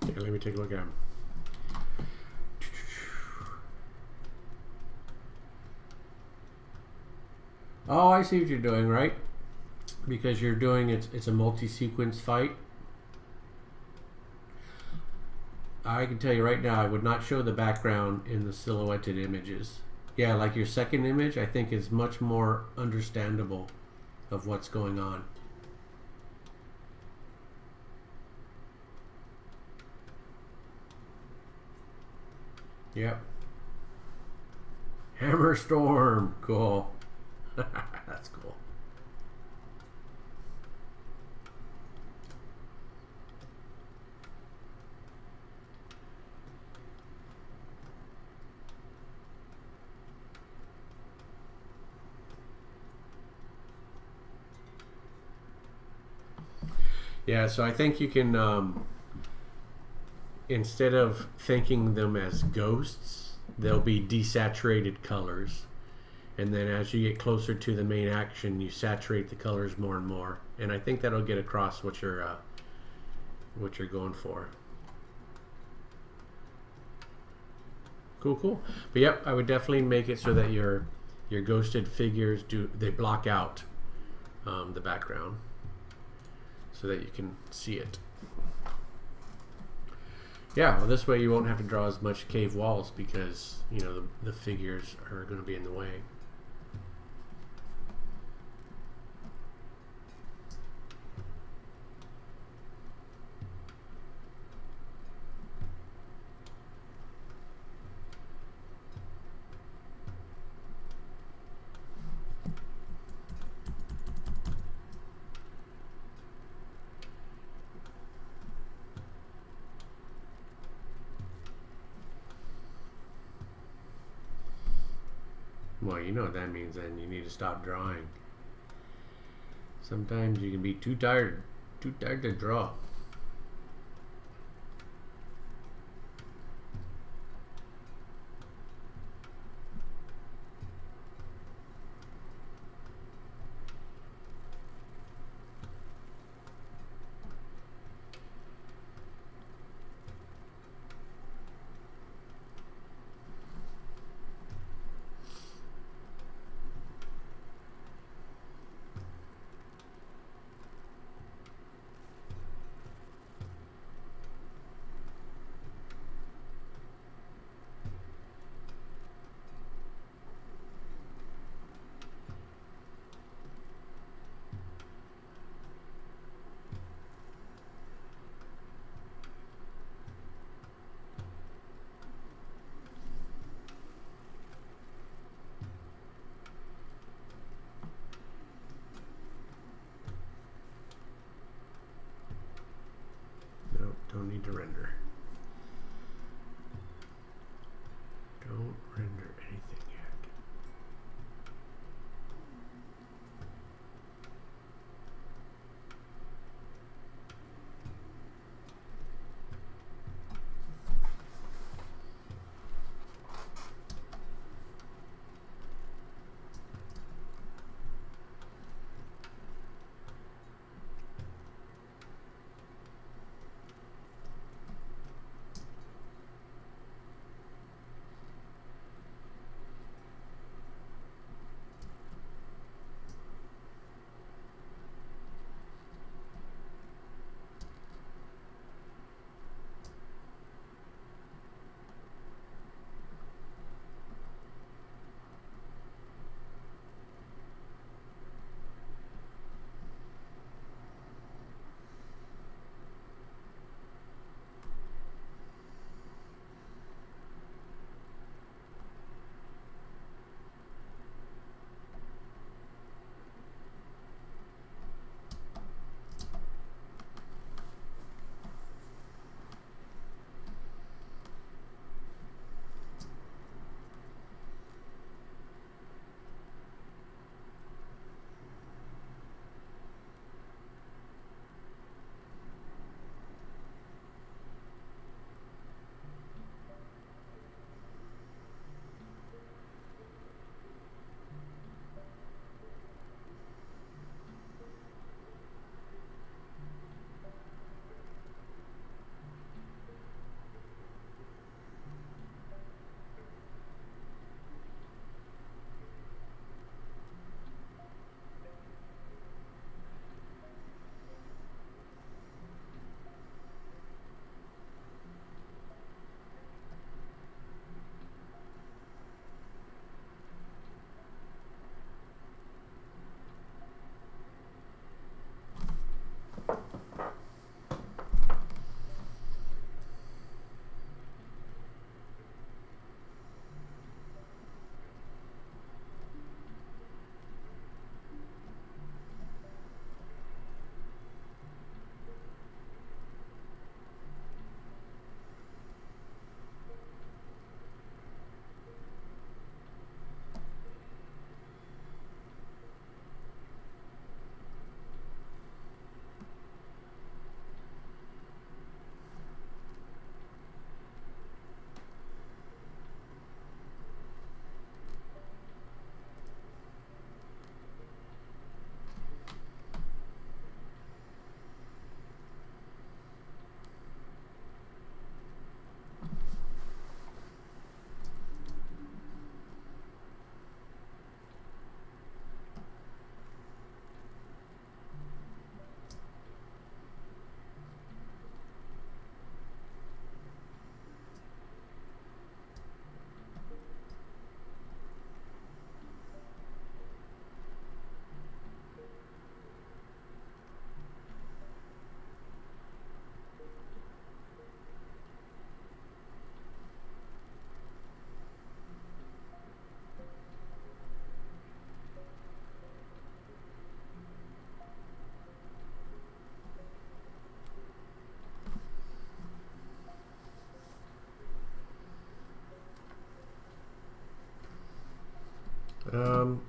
Here, let me take a look at him. Oh, I see what you're doing, right? Because you're doing it's a multi-sequence fight. I can tell you right now, I would not show the background in the silhouetted images. Yeah, like your second image, I think is much more understandable of what's going on. Yep. Hammer storm. Cool. That's cool. Yeah, so I think you can, instead of thinking them as ghosts, they'll be desaturated colors. And then as you get closer to the main action, you saturate the colors more and more. And I think that'll get across what you're going for. Cool, cool. But yep, I would definitely make it so that your ghosted figures they block out the background, so that you can see it. Yeah, well, this way you won't have to draw as much cave walls because, you know, the figures are going to be in the way. Well, you know what that means then. You need to stop drawing. Sometimes you can be too tired to draw. Nope, don't need to render. Don't render anything yet.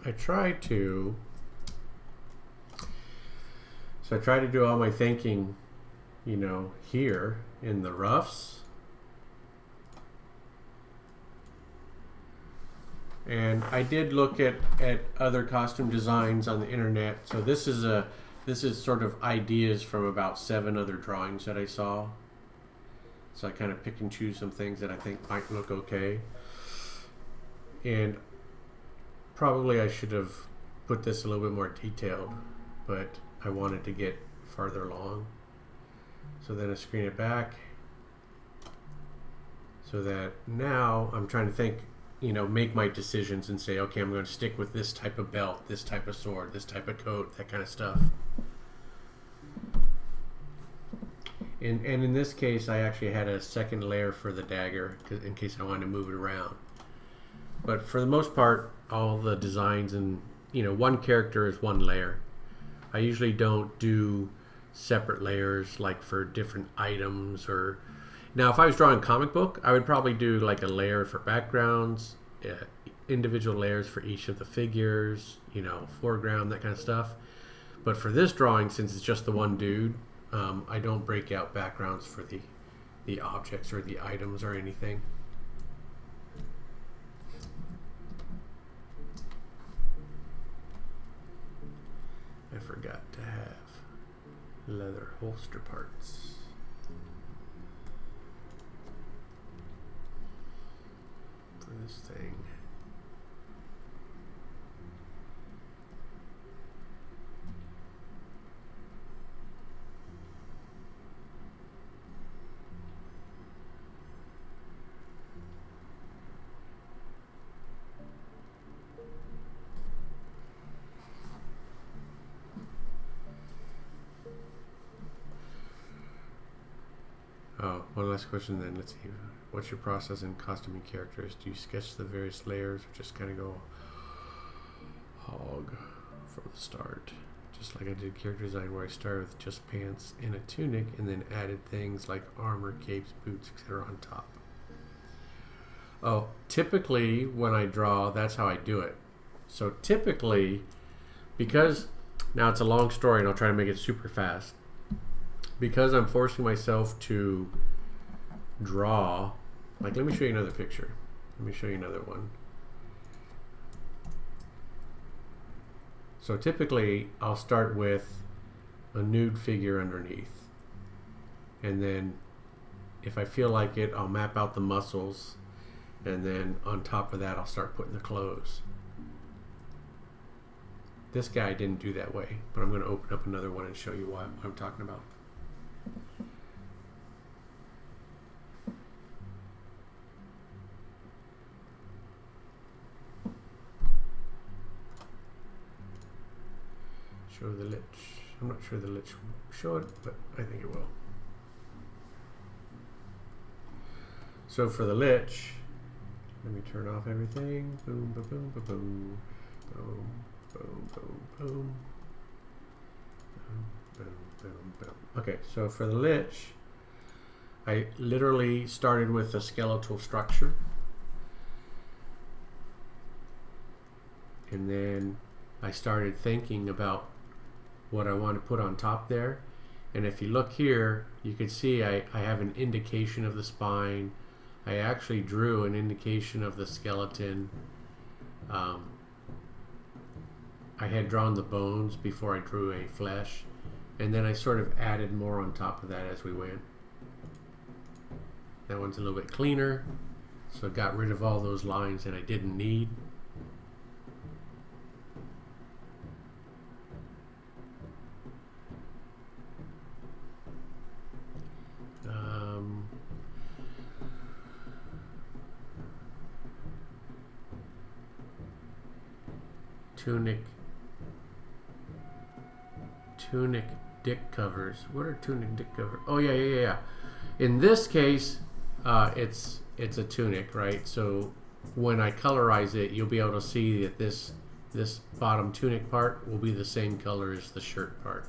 I try to. So I try to do all my thinking, you know, here in the roughs. And I did look at other costume designs on the internet. So this is sort of ideas from about 7 other drawings that I saw. So I kind of pick and choose some things that I think might look okay. And probably I should have put this a little bit more detailed, but I wanted to get farther along. So then I screen it back so that now I'm trying to think, you know, make my decisions and say, okay, I'm going to stick with this type of belt, this type of sword, this type of coat, that kind of stuff. And in this case, I actually had a second layer for the dagger in case I wanted to move it around. But for the most part, all the designs and, you know, one character is one layer. I usually don't do separate layers like for different items or... Now, if I was drawing a comic book, I would probably do like a layer for backgrounds, individual layers for each of the figures, you know, foreground, that kind of stuff. But for this drawing, since it's just the one dude, I don't break out backgrounds for the objects or the items or anything. I forgot to have leather holster parts. For this thing. Oh, one last question then. Let's see. What's your process in costuming characters? Do you sketch the various layers or just kind of go hog from the start? Just like I did character design where I started with just pants and a tunic and then added things like armor, capes, boots, etc. on top. Oh, typically when I draw, that's how I do it. So typically, because now it's a long story and I'll try to make it super fast. Because I'm forcing myself to draw, like, let me show you another picture. Let me show you another one. So typically I'll start with a nude figure underneath, and then if I feel like it, I'll map out the muscles, and then on top of that I'll start putting the clothes. This guy didn't do that way, but I'm going to open up another one and show you what I'm talking about. Show the lich. I'm not sure the lich will show it, but I think it will. So for the lich, let me turn off everything. Boom, boom, boom, boom, boom, boom, boom, boom, boom, boom, boom, boom. Okay, so for the lich, I literally started with a skeletal structure, and then I started thinking about what I want to put on top there. And if you look here, you can see I have an indication of the spine. I actually drew an indication of the skeleton. I had drawn the bones before I drew any flesh, and then I sort of added more on top of that as we went. That one's a little bit cleaner, so I got rid of all those lines that I didn't need. Tunic dick covers. What are tunic dick covers? Oh yeah. In this case, it's a tunic, right? So when I colorize it, you'll be able to see that this bottom tunic part will be the same color as the shirt part.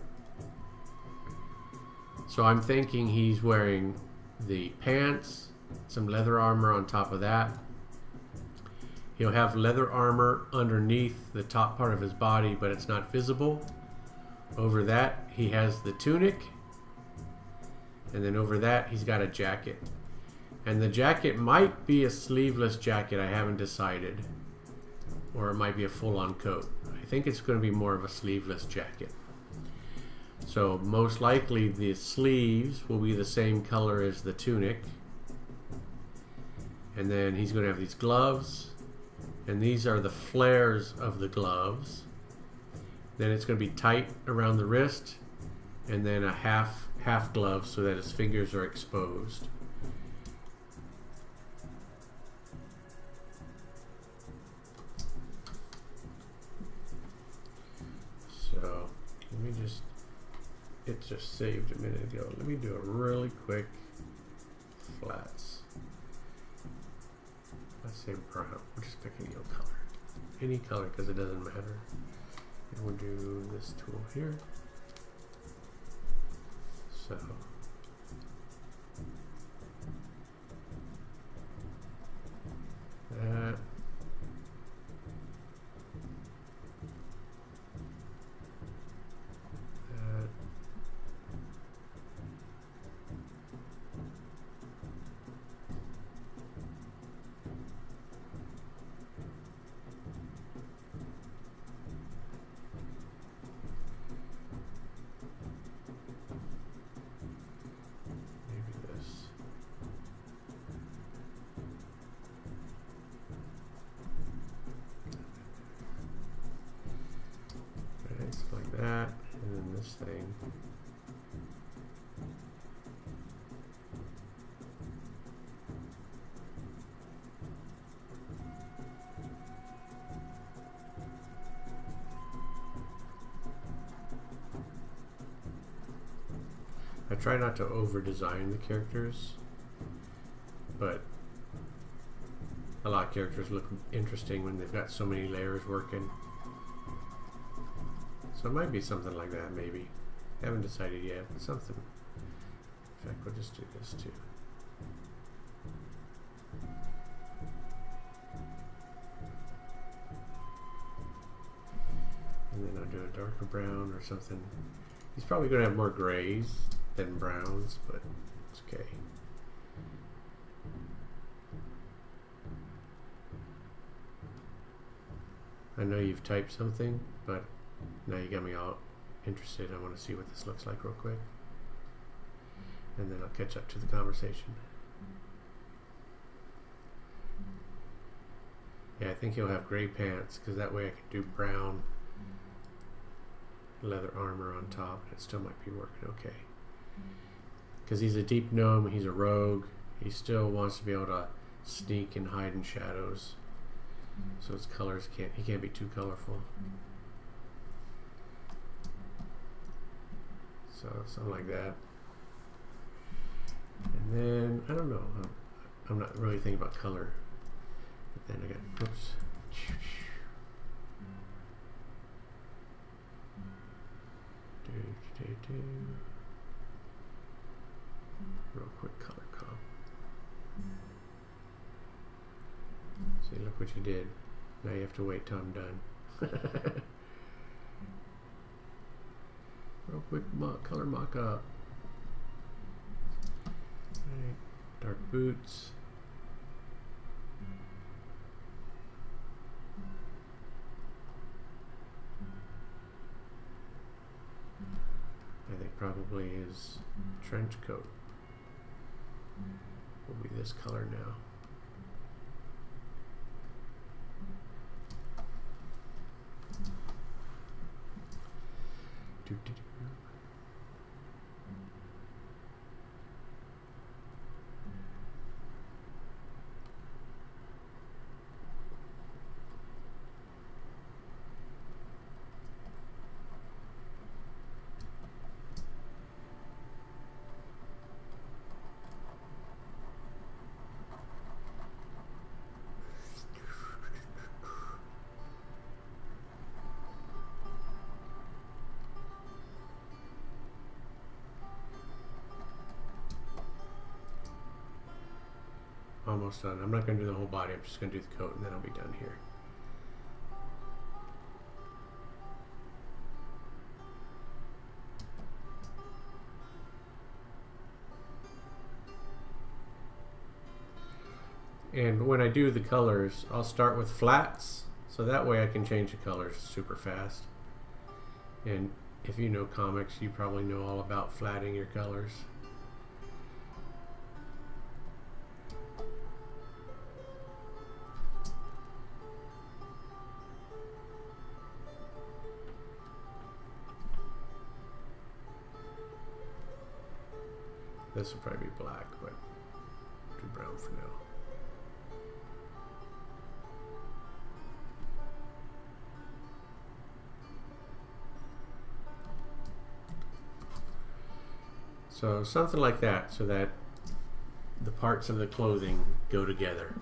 So I'm thinking he's wearing the pants, some leather armor on top of that, He'll have leather armor underneath the top part of his body, but it's not visible. Over that, he has the tunic. And then over that, he's got a jacket. And the jacket might be a sleeveless jacket, I haven't decided. Or it might be a full-on coat. I think it's going to be more of a sleeveless jacket. So most likely the sleeves will be the same color as the tunic. And then he's going to have these gloves. And these are the flares of the gloves. Then it's going to be tight around the wrist. And then a half glove so that his fingers are exposed. So let me just, it just saved a minute ago. Let me do a really quick flats. Let's say brown. We'll just pick any old color. Any color because it doesn't matter. And we'll do this tool here. So that. Like that, and then this thing. I try not to over design the characters, but a lot of characters look interesting when they've got so many layers working. So it might be something like that, maybe. Haven't decided yet, but something. In fact, we'll just do this too. And then I'll do a darker brown or something. He's probably going to have more grays than browns, but it's okay. I know you've typed something, but now you got me all interested. I want to see what this looks like real quick. And then I'll catch up to the conversation. Yeah, I think he'll have gray pants, because that way I can do brown leather armor on top, and it still might be working okay. Because he's a deep gnome, he's a rogue, he still wants to be able to sneak and hide in shadows. So his colors he can't be too colorful. So something like that. And then I don't know. I'm not really thinking about color. But then I got oops. Real quick color comp. See, look what you did. Now you have to wait till I'm done. Real quick color mock-up. Right. Dark boots. I think probably his trench coat will be this color now. Do-do-do. almost done. I'm not going to do the whole body. I'm just going to do the coat, and then I'll be done here. And when I do the colors, I'll start with flats, so that way I can change the colors super fast. And if you know comics, you probably know all about flatting your colors. This will probably be black, but I'll do brown for now. So something like that, so that the parts of the clothing go together.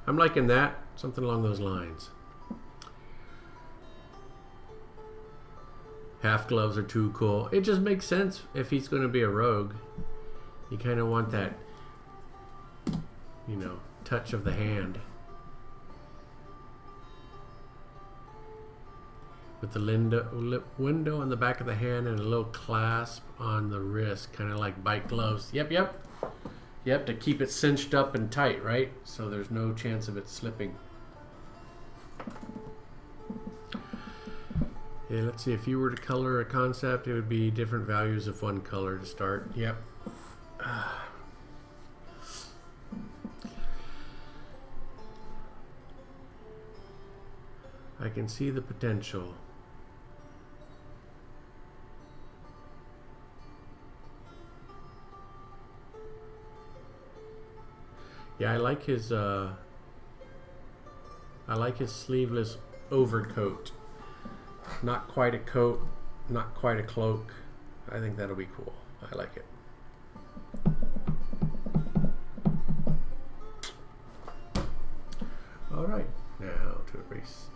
I'm liking that, something along those lines. Half gloves are too cool. It just makes sense if he's going to be a rogue. You kind of want that, you know, touch of the hand. With the window on the back of the hand and a little clasp on the wrist, kind of like bike gloves. Yep, to keep it cinched up and tight, right? So there's no chance of it slipping. Yeah, let's see, if you were to color a concept, it would be different values of one color to start. Yep. I can see the potential. Yeah, I like his sleeveless overcoat. Not quite a coat, not quite a cloak. I think that'll be cool. I like it. All right, now to erase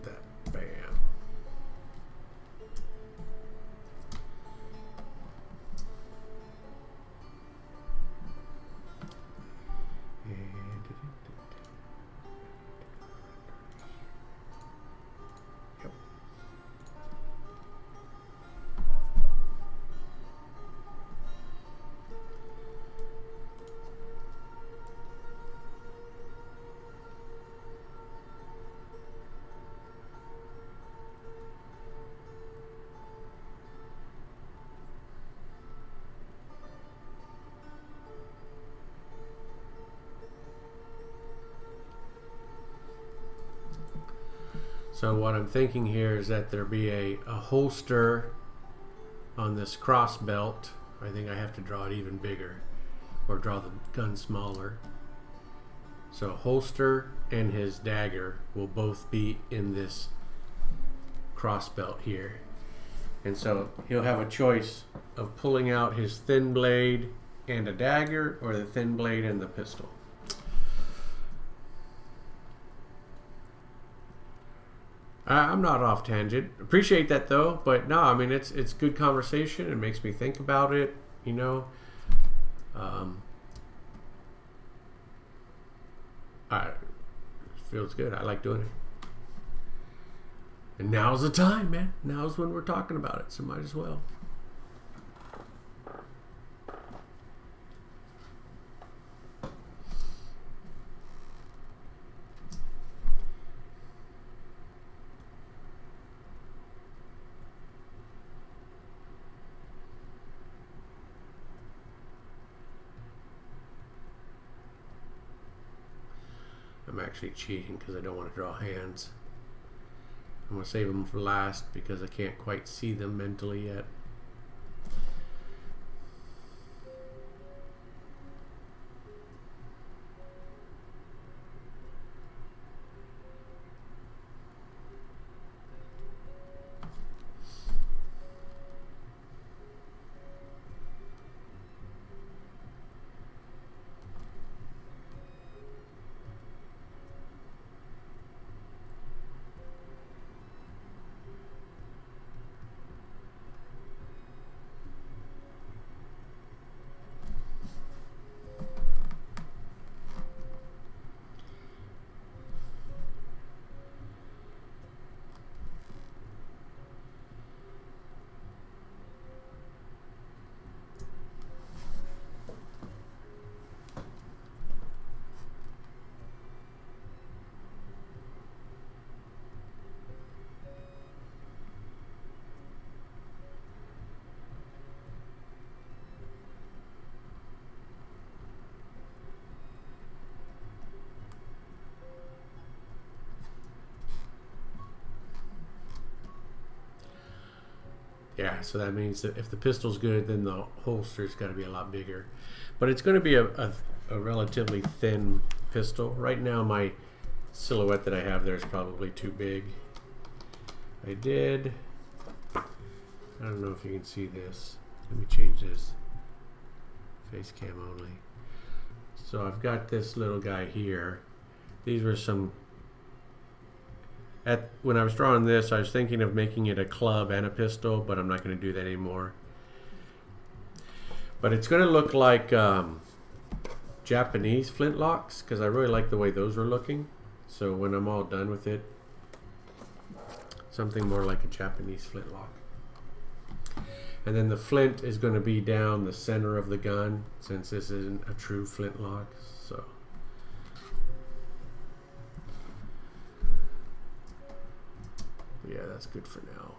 that. Bam. So what I'm thinking here is that there be a holster on this cross belt. I think I have to draw it even bigger, or draw the gun smaller. So holster and his dagger will both be in this cross belt here. And so he'll have a choice of pulling out his thin blade and a dagger, or the thin blade and the pistol. I'm not off tangent. Appreciate that though, but no, I mean it's good conversation. It makes me think about it, you know. It feels good. I like doing it. And now's the time, man. Now's when we're talking about it, so might as well. I'm actually cheating because I don't want to draw hands. I'm going to save them for last because I can't quite see them mentally yet. Yeah, so that means that if the pistol's good, then the holster's got to be a lot bigger. But it's going to be a relatively thin pistol. Right now, my silhouette that I have there is probably too big. I don't know if you can see this. Let me change this. Face cam only. So I've got this little guy here. These were some... when I was drawing this, I was thinking of making it a club and a pistol, but I'm not going to do that anymore. But it's going to look like Japanese flintlocks, because I really like the way those were looking. So when I'm all done with it, something more like a Japanese flintlock. And then the flint is going to be down the center of the gun, since this isn't a true flintlock. So yeah, that's good for now.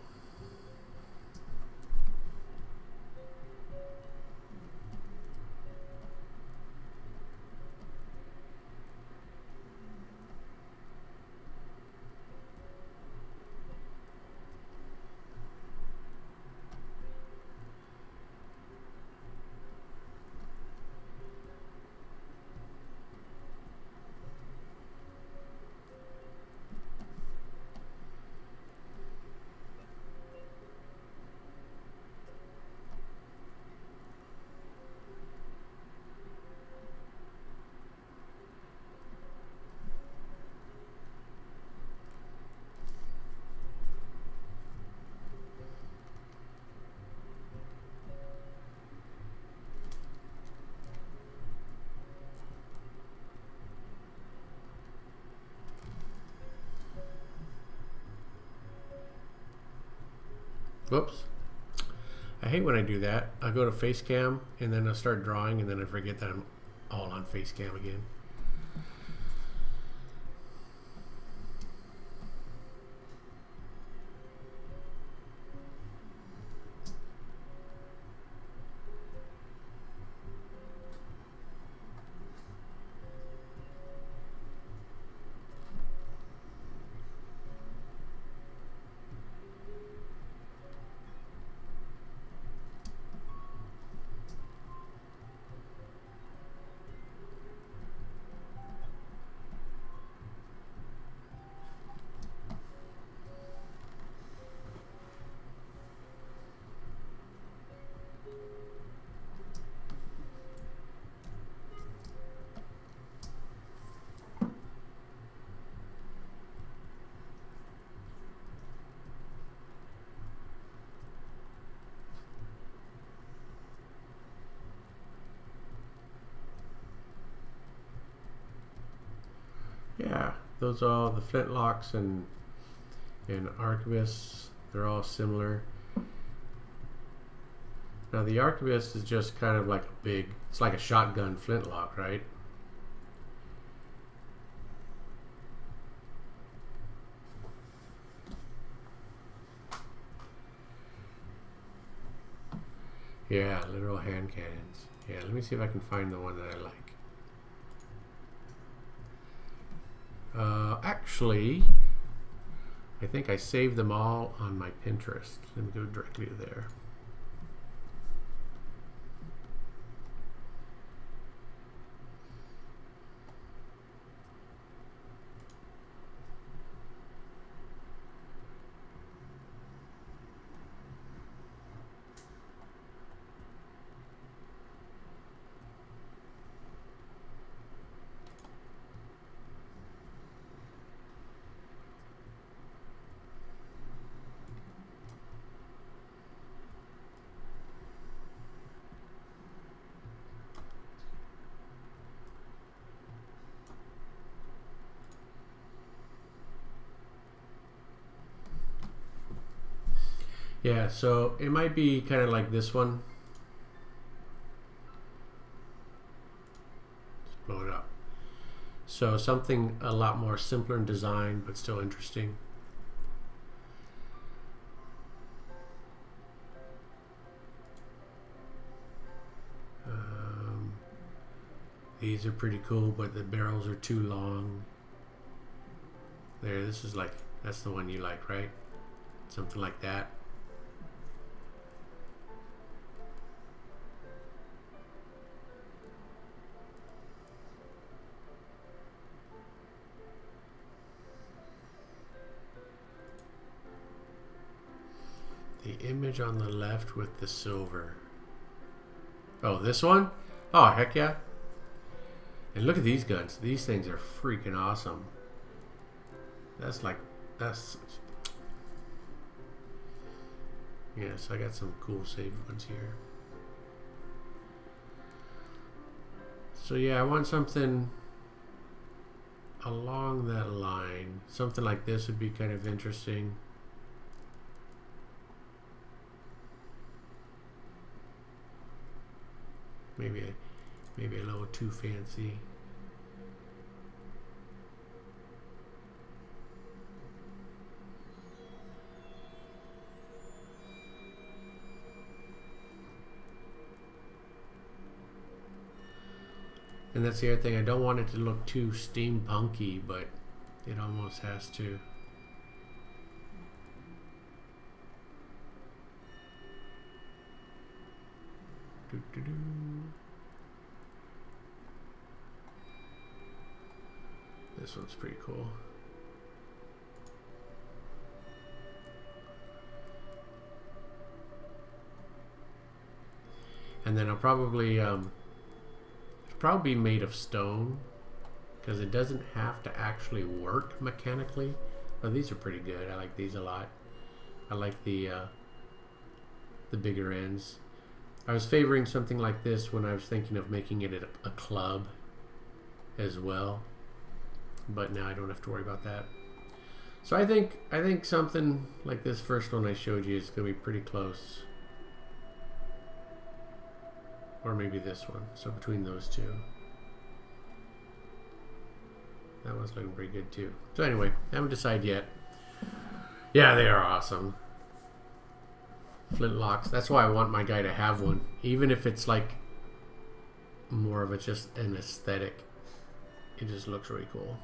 Whoops. I hate when I do that. I go to face cam and then I start drawing and then I forget that I'm all on face cam again. Yeah, those are all the flintlocks and arquebuses. They're all similar. Now the arquebus is just kind of like a big, it's like a shotgun flintlock, right? Yeah, literal hand cannons. Yeah, let me see if I can find the one that I like. Actually, I think I saved them all on my Pinterest. Let me go directly to there. Yeah, so it might be kind of like this one. Just blow it up. So something a lot more simpler in design, but still interesting. These are pretty cool, but the barrels are too long. There, this is like, that's the one you like, right? Something like that. the image on the left with the silver. Oh, this one? Oh, heck yeah. And look at these guns. These things are freaking awesome. That's yes, I got some cool save ones here. So yeah, I want something along that line. Something like this would be kind of interesting. Maybe a little too fancy. And that's the other thing, I don't want it to look too steampunky, but it almost has to. Doo-doo-doo. This one's pretty cool. And then I'll probably be made of stone, because it doesn't have to actually work mechanically. But these are pretty good. I like these a lot. I like the bigger ends. I was favoring something like this when I was thinking of making it a club as well, but now I don't have to worry about that. So I think something like this first one I showed you is going to be pretty close. Or maybe this one. So between those two. That one's looking pretty good too. So anyway, I haven't decided yet. Yeah, they are awesome. Flintlocks. That's why I want my guy to have one. Even if it's like more of just an aesthetic. It just looks really cool.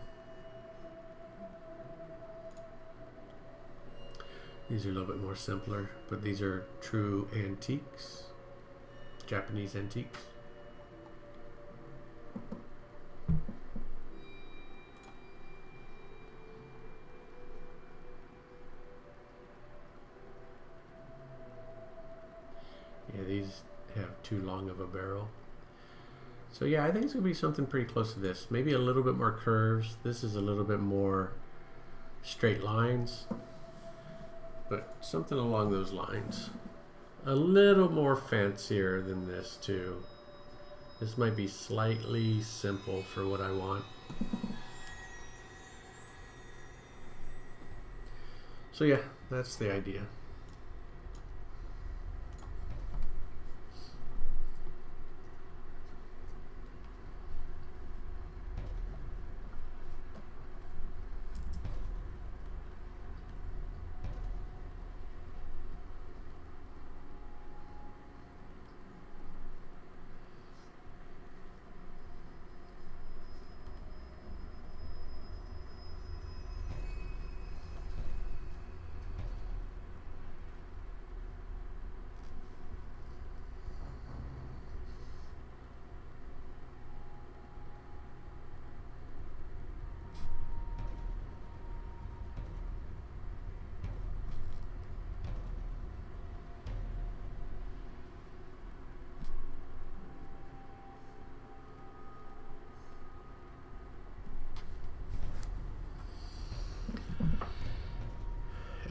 These are a little bit more simpler, but these are true antiques. Japanese antiques. Yeah, these have too long of a barrel. So yeah, I think it's going to be something pretty close to this. Maybe a little bit more curves. This is a little bit more straight lines. But something along those lines. A little more fancier than this too. This might be slightly simple for what I want. So yeah, that's the idea.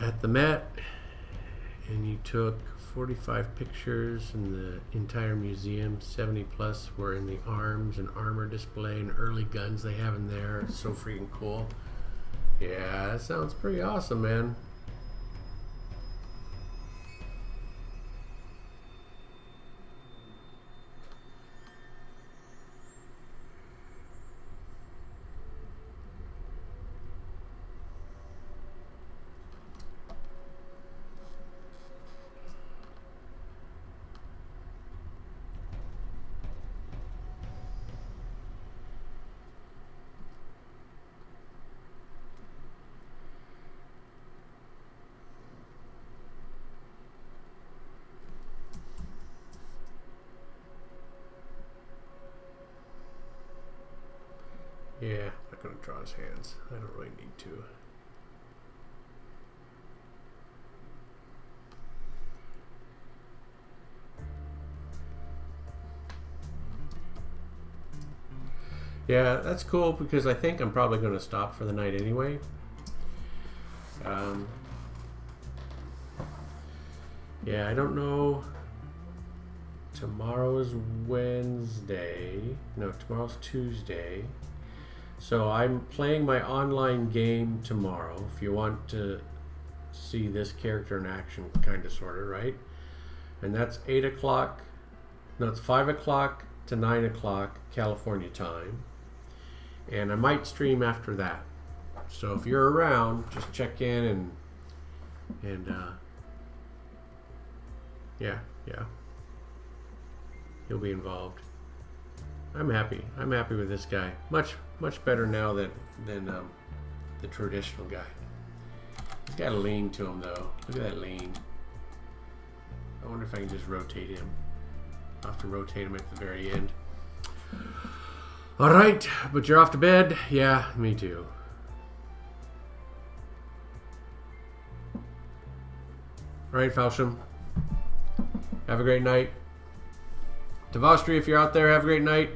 At the Met, and you took 45 pictures in the entire museum. 70 plus were in the arms and armor display and early guns they have in there. It's so freaking cool. Yeah, that sounds pretty awesome, man. Yeah, I'm not going to draw his hands. I don't really need to. Yeah, that's cool because I think I'm probably going to stop for the night anyway. Yeah, I don't know. Tomorrow is Wednesday. No, tomorrow's Tuesday. So I'm playing my online game tomorrow. If you want to see this character in action, kind of, sort of, right? And that's 8 o'clock. No, it's 5 o'clock to 9 o'clock California time. And I might stream after that. So if you're around, just check in and yeah. He'll be involved. I'm happy. I'm happy with this guy. Much better now than the traditional guy. He's got a lean to him though. Look at that lean. I wonder if I can just rotate him. I'll have to rotate him at the very end. Alright, but you're off to bed? Yeah, me too. Alright, Falsham. Have a great night. Tavastri, if you're out there, have a great night.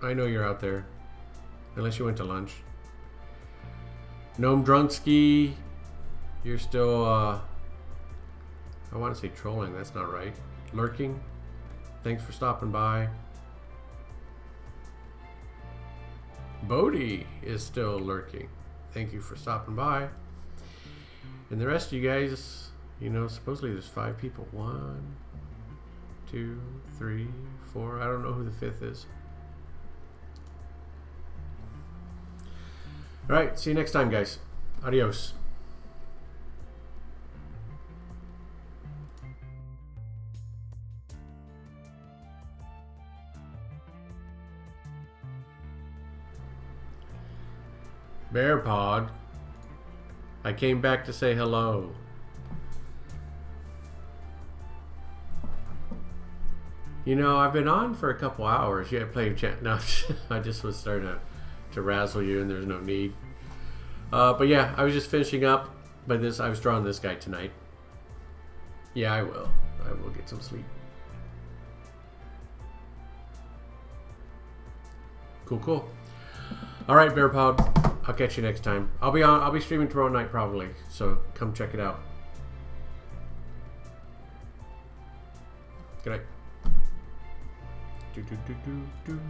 I know you're out there. Unless you went to lunch. Gnome Drunksky, you're still, I want to say trolling. That's not right. Lurking. Thanks for stopping by. Bodhi is still lurking. Thank you for stopping by. And the rest of you guys, you know, supposedly there's 5 people. 1, 2, 3, 4. I don't know who the 5th is. Alright, see you next time, guys. Adios. BearPod, I came back to say hello. You know, I've been on for a couple hours. You had playing chat. No, I just was starting to razzle you, and there's no need. But yeah, I was just finishing up. But I was drawing this guy tonight. Yeah, I will. I will get some sleep. Cool. All right, BearPod. I'll catch you next time. I'll be streaming tomorrow night probably. So come check it out. Good night. Do.